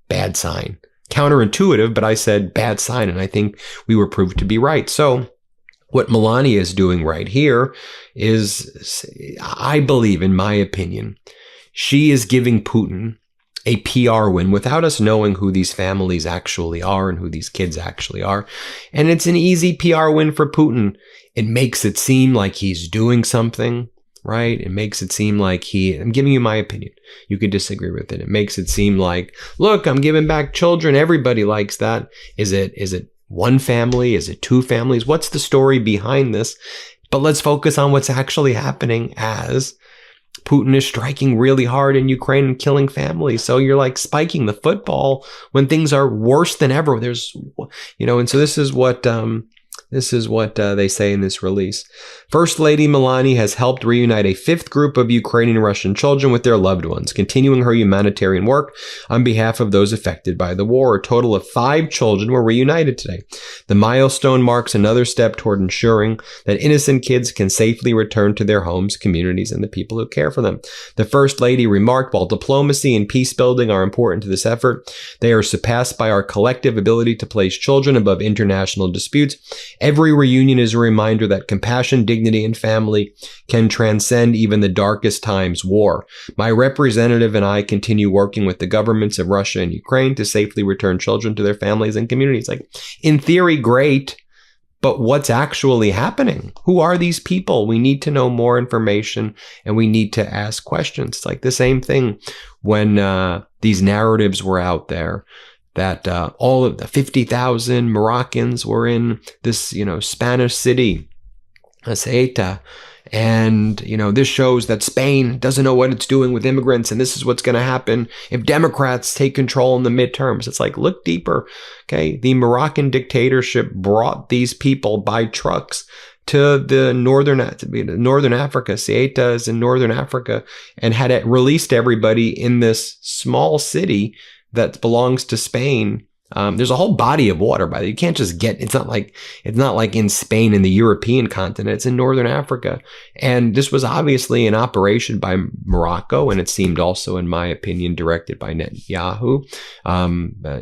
bad sign. Counterintuitive, but I said bad sign, and I think we were proved to be right. So what Milania is doing right here is, I believe, in my opinion, she is giving Putin a PR win without us knowing who these families actually are and who these kids actually are. And it's an easy PR win for Putin. It makes it seem like he's doing something, right? It makes it seem like I'm giving you my opinion. You could disagree with it. It makes it seem like, look, I'm giving back children. Everybody likes that. Is it one family? Is it two families? What's the story behind this? But let's focus on what's actually happening as Putin is striking really hard in Ukraine and killing families. So you're like spiking the football when things are worse than ever. There's, and so this is what they say in this release. First Lady Milania has helped reunite a fifth group of Ukrainian Russian children with their loved ones, continuing her humanitarian work on behalf of those affected by the war. A total of 5 children were reunited today. The milestone marks another step toward ensuring that innocent kids can safely return to their homes, communities, and the people who care for them. The First Lady remarked, while diplomacy and peace building are important to this effort, they are surpassed by our collective ability to place children above international disputes. Every reunion is a reminder that compassion, dignity, and family can transcend even the darkest times, war. My representative and I continue working with the governments of Russia and Ukraine to safely return children to their families and communities. Like, in theory, great, but what's actually happening? Who are these people? We need to know more information, and we need to ask questions. It's like the same thing when these narratives were out there that all of the 50,000 Moroccans were in this, Spanish city, Ceuta. And, this shows that Spain doesn't know what it's doing with immigrants. And this is what's going to happen if Democrats take control in the midterms. It's like, look deeper. Okay. The Moroccan dictatorship brought these people by trucks to the northern Africa. Ceuta is in northern Africa, and had it released everybody in this small city that belongs to Spain. There's a whole body of water, by the way. You can't just it's not like in Spain in the European continent. It's in northern Africa. And this was obviously an operation by Morocco, and it seemed also, in my opinion, directed by Netanyahu.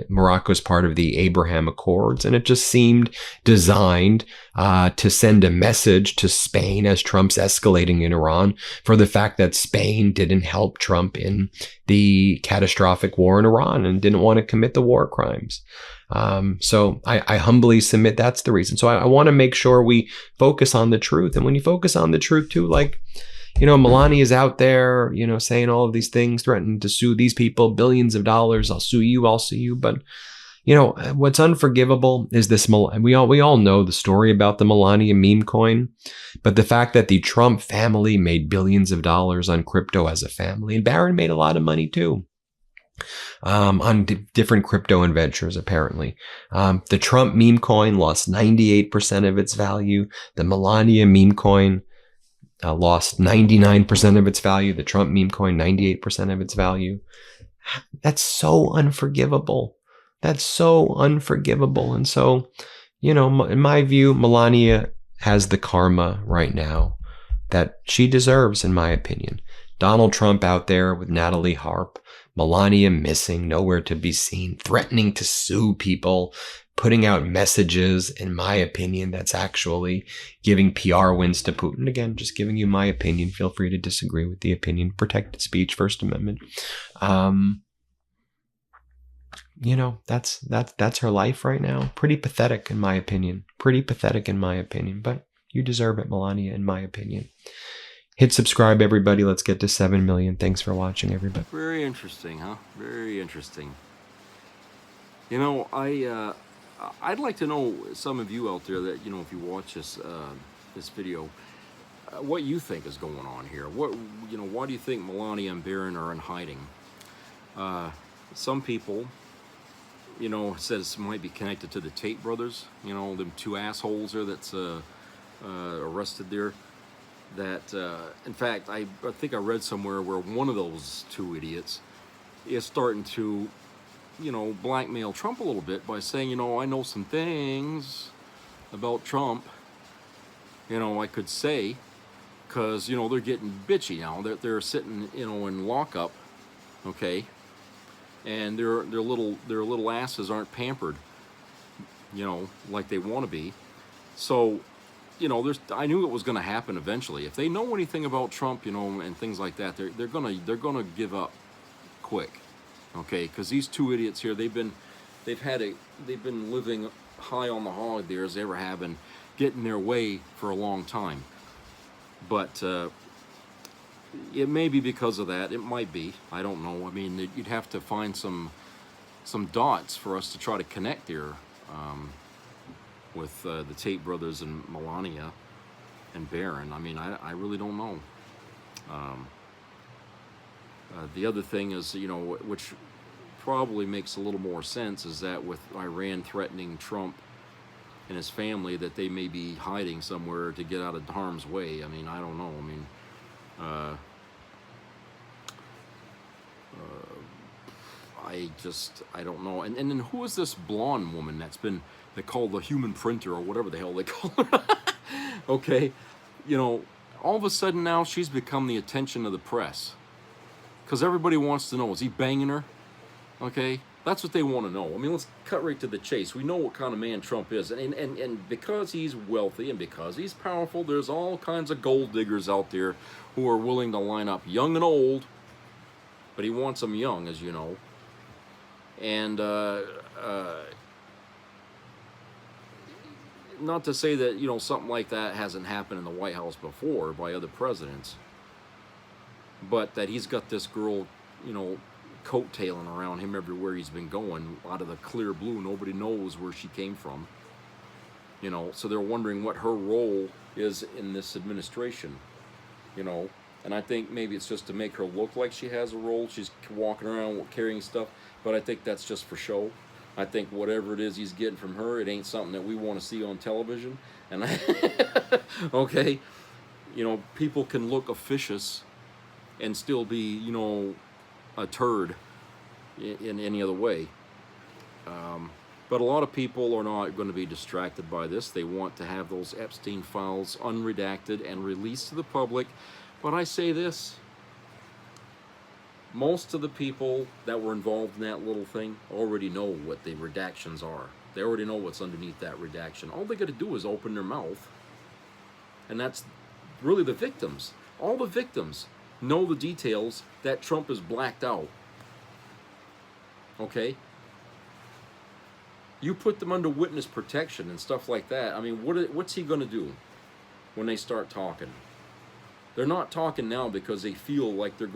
Morocco is part of the Abraham Accords, and it just seemed designed to send a message to Spain as Trump's escalating in Iran for the fact that Spain didn't help Trump in the catastrophic war in Iran and didn't want to commit the war crimes. So I humbly submit that's the reason. So I want to make sure we focus on the truth. And when you focus on the truth too, like, Milania is out there, saying all of these things, threatening to sue these people, billions of dollars. I'll sue you. But what's unforgivable is this. We all know the story about the Milania meme coin, but the fact that the Trump family made billions of dollars on crypto as a family, and Barron made a lot of money too, on different crypto ventures, apparently. The Trump meme coin lost 98% of its value. The Milania meme coin lost 99% of its value. The Trump meme coin, 98% of its value. That's so unforgivable. That's so unforgivable. And so, in my view, Milania has the karma right now that she deserves, in my opinion. Donald Trump out there with Natalie Harp, Milania missing, nowhere to be seen, threatening to sue people, putting out messages, in my opinion, that's actually giving PR wins to Putin. Again, just giving you my opinion. Feel free to disagree with the opinion. Protected speech, First Amendment. That's her life right now. Pretty pathetic, in my opinion. But you deserve it, Milania, in my opinion. Hit subscribe, everybody. Let's get to 7 million. Thanks for watching, everybody. Very interesting, huh? Very interesting. I'd like to know, some of you out there that, if you watch this video, what you think is going on here. Why do you think Milania and Barron are in hiding? Some people, says might be connected to the Tate brothers, them 2 assholes there that's arrested there. That, in fact, I think I read somewhere where one of those 2 idiots is starting to, blackmail Trump a little bit by saying, I know some things about Trump, I could say, because, they're getting bitchy now. They're sitting, in lockup, okay, and their little asses aren't pampered, like they want to be. So, I knew it was going to happen eventually. If they know anything about Trump, and things like that, they're gonna give up quick. Okay, because these two idiots here, they've been living high on the hog there as they ever have, and getting their way for a long time. But it may be because of that. It might be. I don't know. I mean, you'd have to find some dots for us to try to connect here with the Tate brothers and Milania and Barron. I mean, I really don't know. The other thing is, you know, which probably makes a little more sense, is that with Iran threatening Trump and his family, that they may be hiding somewhere to get out of harm's way. I mean, I don't know. I mean, I don't know. And then who is this blonde woman they call the human printer, or whatever the hell they call her? Okay, you know, all of a sudden now she's become the attention of the press. Because everybody wants to know, is he banging her? Okay, that's what they want to know. I mean, let's cut right to the chase. We know what kind of man Trump is. And because he's wealthy and because he's powerful, there's all kinds of gold diggers out there who are willing to line up young and old. But he wants them young, as you know. And not to say that, you know, something like that hasn't happened in the White House before by other presidents. But that he's got this girl, you know, coattailing around him everywhere he's been going, out of the clear blue. Nobody knows where she came from. You know, so they're wondering what her role is in this administration. You know, and I think maybe it's just to make her look like she has a role. She's walking around carrying stuff, but I think that's just for show. I think whatever it is he's getting from her, it ain't something that we want to see on television. And okay, you know, people can look officious and still be, you know, a turd in any other way. But a lot of people are not going to be distracted by this. They want to have those Epstein files unredacted and released to the public. But I say this, most of the people that were involved in that little thing already know what the redactions are. They already know what's underneath that redaction. All they got to do is open their mouth. And that's really the victims. All the victims know the details that Trump has blacked out. Okay? You put them under witness protection and stuff like that. I mean, what's he going to do when they start talking? They're not talking now because they feel like their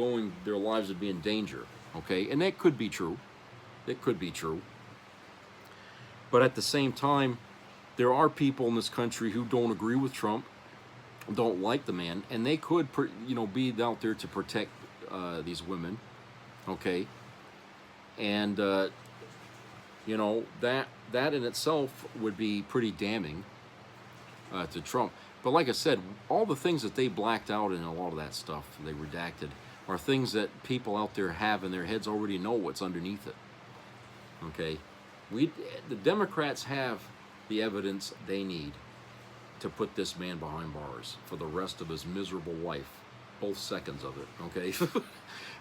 lives would be in danger. Okay? And that could be true. It could be true. But at the same time, there are people in this country who don't agree with Trump, don't like the man, and they could, you know, be out there to protect these women, okay? And you know, that in itself would be pretty damning to Trump. But like I said, all the things that they blacked out in a lot of that stuff they redacted are things that people out there have in their heads, already know what's underneath it. Okay, the Democrats have the evidence they need to put this man behind bars for the rest of his miserable life, both seconds of it, okay?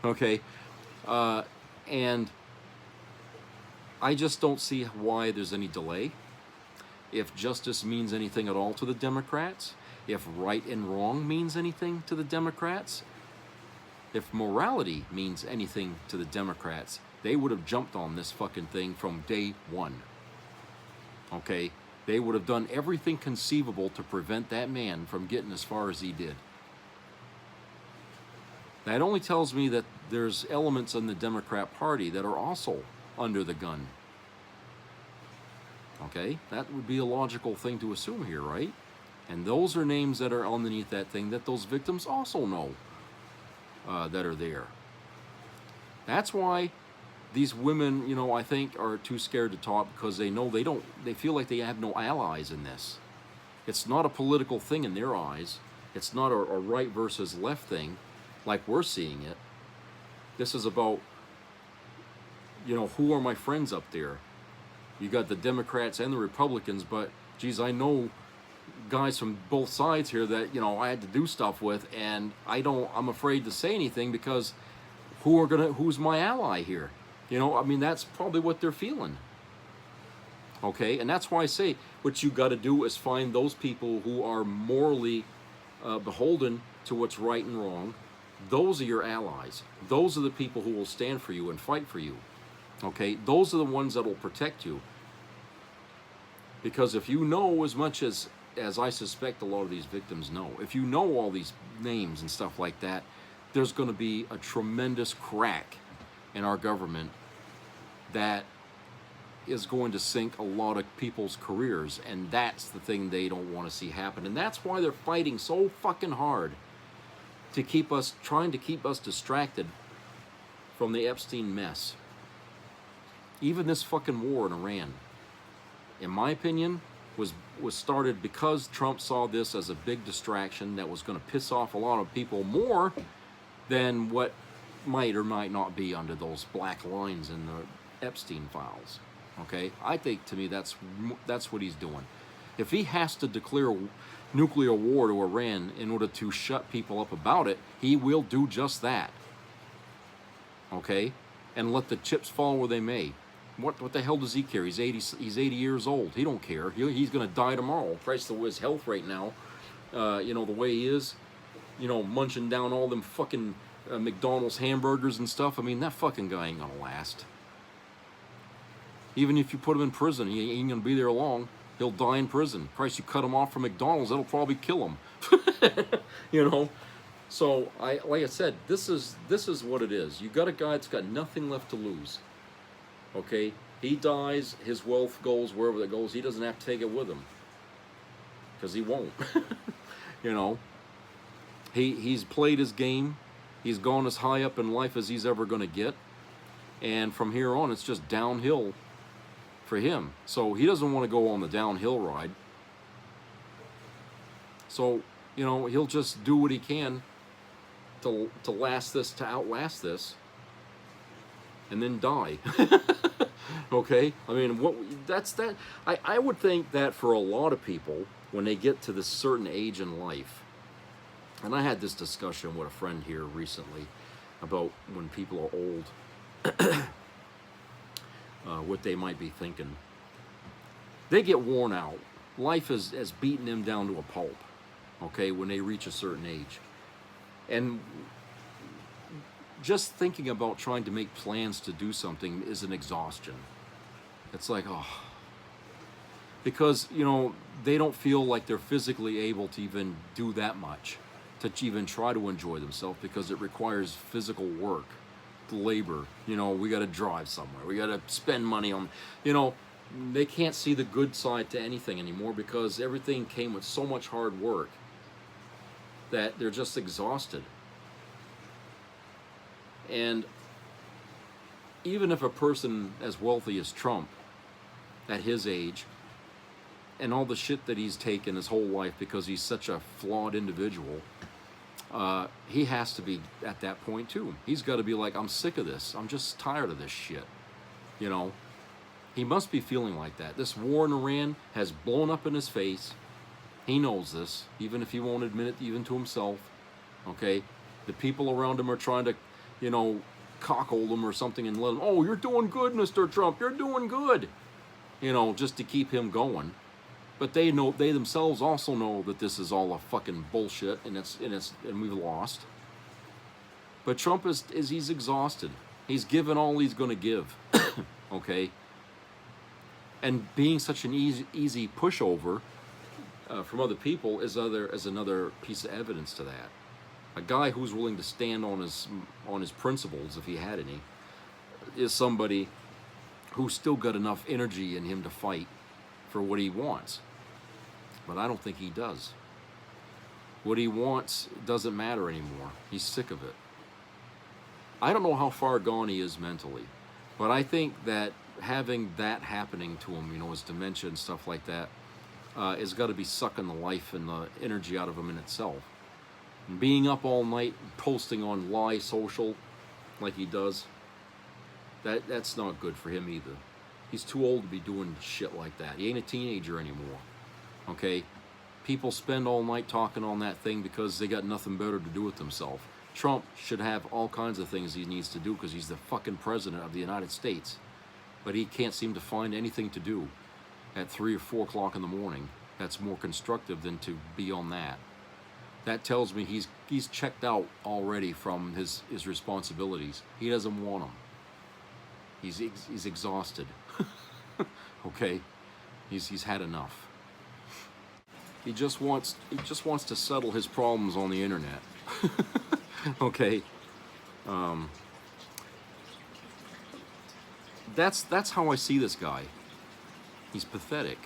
Okay, and I just don't see why there's any delay. If justice means anything at all to the Democrats, if right and wrong means anything to the Democrats, if morality means anything to the Democrats, they would have jumped on this fucking thing from day one, okay? They would have done everything conceivable to prevent that man from getting as far as he did. That only tells me that there's elements in the Democrat Party that are also under the gun. Okay? That would be a logical thing to assume here, right? And those are names that are underneath that thing that those victims also know that are there. That's why these women, you know, I think are too scared to talk, because they know they feel like they have no allies in this. It's not a political thing in their eyes. It's not a right versus left thing like we're seeing it. This is about, you know, who are my friends up there? You got the Democrats and the Republicans, but geez, I know guys from both sides here that, you know, I had to do stuff with, and I'm afraid to say anything because who's my ally here? You know, I mean, that's probably what they're feeling. Okay, and that's why I say what you got to do is find those people who are morally beholden to what's right and wrong, those are your allies. Those are the people who will stand for you and fight for you. Okay? Those are the ones that will protect you. Because if you know as much as I suspect a lot of these victims know, if you know all these names and stuff like that, there's going to be a tremendous crack in our government that is going to sink a lot of people's careers, and that's the thing they don't want to see happen. And that's why they're fighting so fucking hard to keep us, trying to keep us distracted from the Epstein mess. Even this fucking war in Iran, in my opinion, was started because Trump saw this as a big distraction that was going to piss off a lot of people more than what might or might not be under those black lines in the Epstein files. Okay, I think, to me, that's what he's doing. If he has to declare nuclear war to Iran in order to shut people up about it, he will do just that. Okay, and let the chips fall where they may. What the hell does he care? He's 80 years old. He don't care. He's going to die tomorrow. Christ, his health right now, the way he is, munching down all them fucking McDonald's hamburgers and stuff. I mean, that fucking guy ain't gonna last. Even if you put him in prison, he ain't gonna be there long. He'll die in prison. Christ, you cut him off from McDonald's, that'll probably kill him. So like I said, this is what it is. You got a guy that's got nothing left to lose. Okay, he dies, his wealth goes wherever it goes. He doesn't have to take it with him, because he won't. He's played his game. He's gone as high up in life as he's ever going to get, and from here on, it's just downhill for him. So he doesn't want to go on the downhill ride. So he'll just do what he can to outlast this, and then die. Okay, I mean, that's that. I would think that for a lot of people, when they get to this certain age in life, and I had this discussion with a friend here recently about when people are old, what they might be thinking. They get worn out. Life has beaten them down to a pulp, okay, when they reach a certain age. And just thinking about trying to make plans to do something is an exhaustion. It's like, because, they don't feel like they're physically able to even do that much, to even try to enjoy themselves, because it requires physical work, labor. We got to drive somewhere. We got to spend money on, they can't see the good side to anything anymore, because everything came with so much hard work that they're just exhausted. And even if a person as wealthy as Trump, at his age, and all the shit that he's taken his whole life because he's such a flawed individual, he has to be at that point too. He's got to be like, I'm sick of this. I'm just tired of this shit. He must be feeling like that. This war in Iran has blown up in his face. He knows this, even if he won't admit it even to himself. Okay? The people around him are trying to, cockhold him or something and let him, oh, you're doing good, Mr. Trump. You're doing good. Just to keep him going. But they themselves also know that this is all a fucking bullshit, and we've lost. But Trump he's exhausted. He's given all he's going to give. Okay? And being such an easy pushover from other people is another piece of evidence to that. A guy who's willing to stand on his principles, if he had any, is somebody who's still got enough energy in him to fight for what he wants. But I don't think he does. What he wants doesn't matter anymore. He's sick of it. I don't know how far gone he is mentally, but I think that having that happening to him, his dementia and stuff like that, has got to be sucking the life and the energy out of him in itself. And being up all night, posting on Lie Social like he does, that's not good for him either. He's too old to be doing shit like that. He ain't a teenager anymore. Okay? People spend all night talking on that thing because they got nothing better to do with themselves. Trump should have all kinds of things he needs to do because he's the fucking president of the United States. But he can't seem to find anything to do at 3 or 4 o'clock in the morning that's more constructive than to be on that. that tells me he's checked out already from his responsibilities. He doesn't want them. He's exhausted. Okay, he's had enough. He just wants to settle his problems on the internet. Okay, that's how I see this guy. He's pathetic.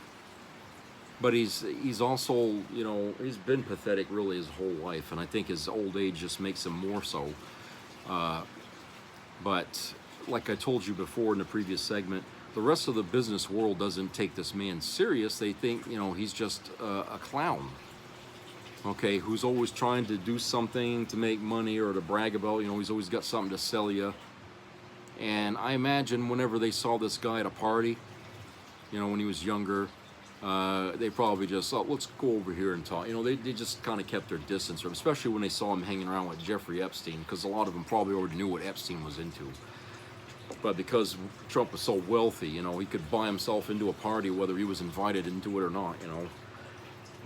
But he's also, you know, he's been pathetic really his whole life, and I think his old age just makes him more so. But like I told you before in the previous segment, the rest of the business world doesn't take this man serious. They think, you know, he's just a clown, okay, who's always trying to do something to make money or to brag about. You know, he's always got something to sell you. And I imagine whenever they saw this guy at a party, you know, when he was younger, they probably just thought, let's go over here and talk. You know, they just kind of kept their distance from him, especially when they saw him hanging around with Jeffrey Epstein, because a lot of them probably already knew what Epstein was into. But because Trump was so wealthy, you know, he could buy himself into a party whether he was invited into it or not, you know.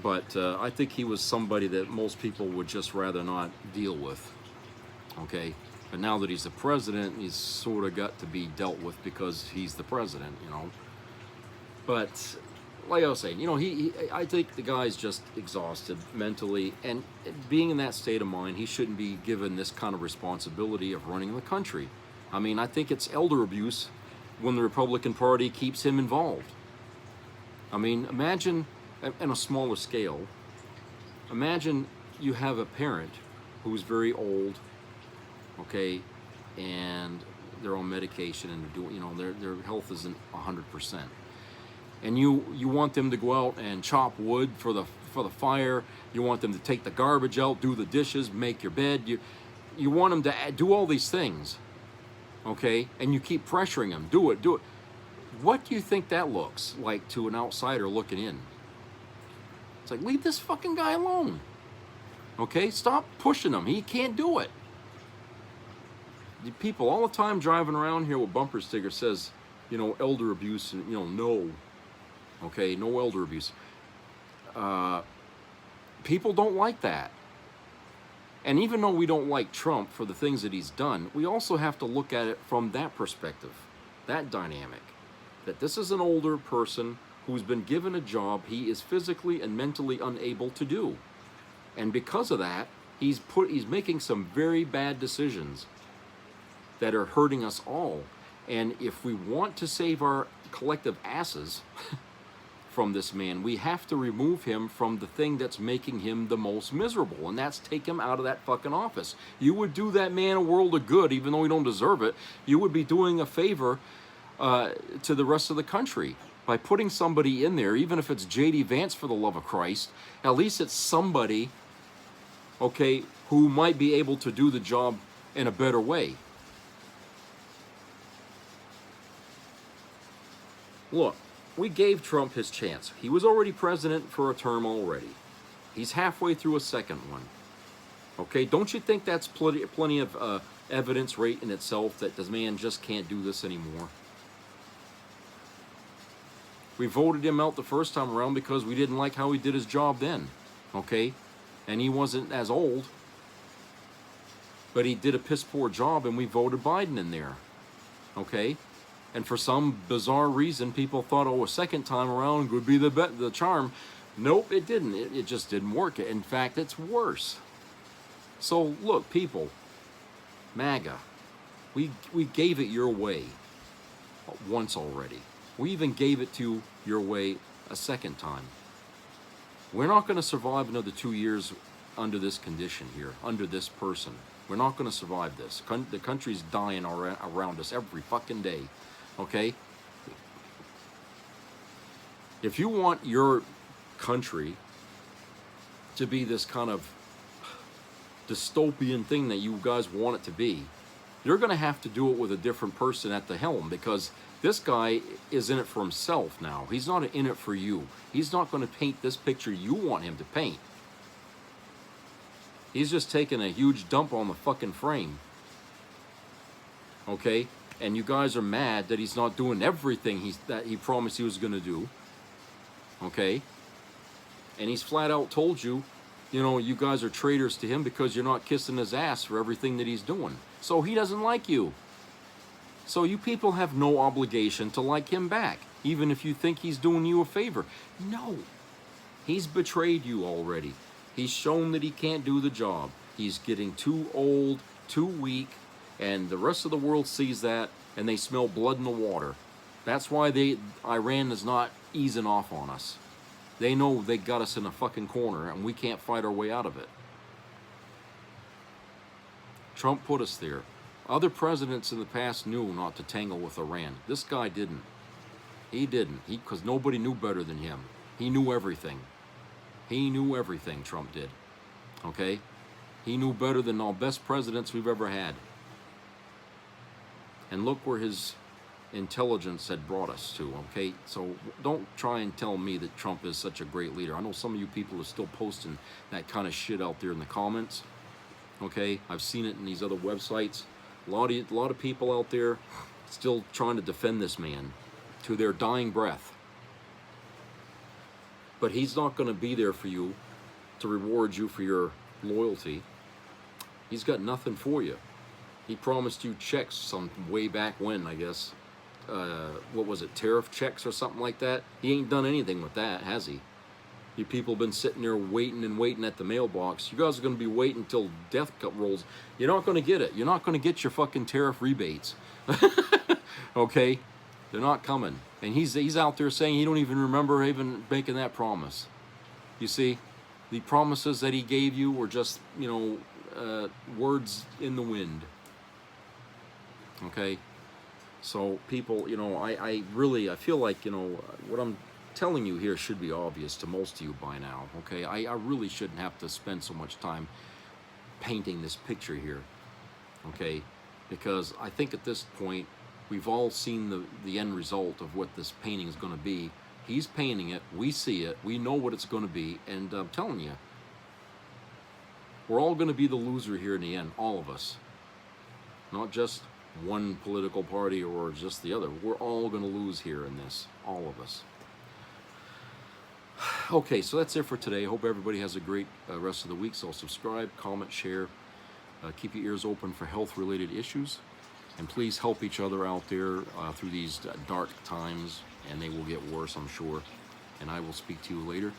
But I think he was somebody that most people would just rather not deal with, okay? But now that he's the president, he's sort of got to be dealt with because he's the president, you know. But like I was saying, you know, I think the guy's just exhausted mentally, and being in that state of mind, he shouldn't be given this kind of responsibility of running the country. I mean, I think it's elder abuse when the Republican Party keeps him involved. I mean, imagine, on a smaller scale, imagine you have a parent who's very old, okay, and they're on medication and they're doing, you know, their health isn't 100%. And you want them to go out and chop wood for the fire. You want them to take the garbage out, do the dishes, make your bed. You want them to do all these things, okay? And you keep pressuring them, do it. What do you think that looks like to an outsider looking in? It's like, leave this fucking guy alone, okay? Stop pushing him. He can't do it. The people all the time driving around here with bumper stickers says, you know, elder abuse, and, you know, no. Okay, no elder abuse. People don't like that. And even though we don't like Trump for the things that he's done, we also have to look at it from that perspective, that dynamic. That this is an older person who's been given a job he is physically and mentally unable to do. And because of that, he's making some very bad decisions that are hurting us all. And if we want to save our collective asses from this man, we have to remove him from the thing that's making him the most miserable, and that's take him out of that fucking office. You would do that man a world of good, even though he don't deserve it. You would be doing a favor to the rest of the country by putting somebody in there, even if it's J.D. Vance, for the love of Christ. At least it's somebody, okay, who might be able to do the job in a better way. Look, we gave Trump his chance. He was already president for a term already. He's halfway through a second one. Okay, don't you think that's plenty of evidence right in itself that this man just can't do this anymore? We voted him out the first time around because we didn't like how he did his job then. Okay, and he wasn't as old, but he did a piss poor job, and we voted Biden in there. Okay. And for some bizarre reason, people thought, oh, a second time around would be the charm. Nope, it didn't. It just didn't work. In fact, it's worse. So, look, people, MAGA, we gave it your way once already. We even gave it to your way a second time. We're not going to survive another 2 years under this condition here, under this person. We're not going to survive this. The country's dying around us every fucking day. Okay? If you want your country to be this kind of dystopian thing that you guys want it to be, you're going to have to do it with a different person at the helm, because this guy is in it for himself now. He's not in it for you. He's not going to paint this picture you want him to paint. He's just taking a huge dump on the fucking frame. Okay? And you guys are mad that he's not doing everything that he promised he was going to do. Okay? And he's flat out told you you know, you guys are traitors to him because you're not kissing his ass for everything that he's doing. So he doesn't like you. So you people have no obligation to like him back, even if you think he's doing you a favor. No. He's betrayed you already. He's shown that he can't do the job. He's getting too old, too weak, and the rest of the world sees that, and they smell blood in the water. That's why Iran is not easing off on us. They know they got us in a fucking corner, and we can't fight our way out of it. Trump put us there. Other presidents in the past knew not to tangle with Iran. This guy didn't. He didn't. Because nobody knew better than him. He knew everything. He knew everything, Trump did. Okay? He knew better than all best presidents we've ever had. And look where his intelligence had brought us to, okay? So don't try and tell me that Trump is such a great leader. I know some of you people are still posting that kind of shit out there in the comments, okay? I've seen it in these other websites. A lot of people out there still trying to defend this man to their dying breath. But he's not going to be there for you to reward you for your loyalty. He's got nothing for you. He promised you checks some way back when, I guess. What was it, tariff checks or something like that? He ain't done anything with that, has he? You people have been sitting there waiting and waiting at the mailbox. You guys are going to be waiting until death rolls. You're not going to get it. You're not going to get your fucking tariff rebates. Okay? They're not coming. And he's out there saying he don't even remember even making that promise. You see? The promises that he gave you were just, you know, words in the wind. Okay? So people, you know, I feel like, you know, what I'm telling you here should be obvious to most of you by now, okay? I really shouldn't have to spend so much time painting this picture here, okay? Because I think at this point, we've all seen the end result of what this painting is going to be. He's painting it, we see it, we know what it's going to be, and I'm telling you, we're all going to be the loser here in the end, all of us. Not just one political party or just the other. We're all going to lose here in this, all of us. Okay, so that's it for today. I hope everybody has a great rest of the week. So subscribe, comment, share. Keep your ears open for health-related issues. And please help each other out there through these dark times. And they will get worse, I'm sure. And I will speak to you later.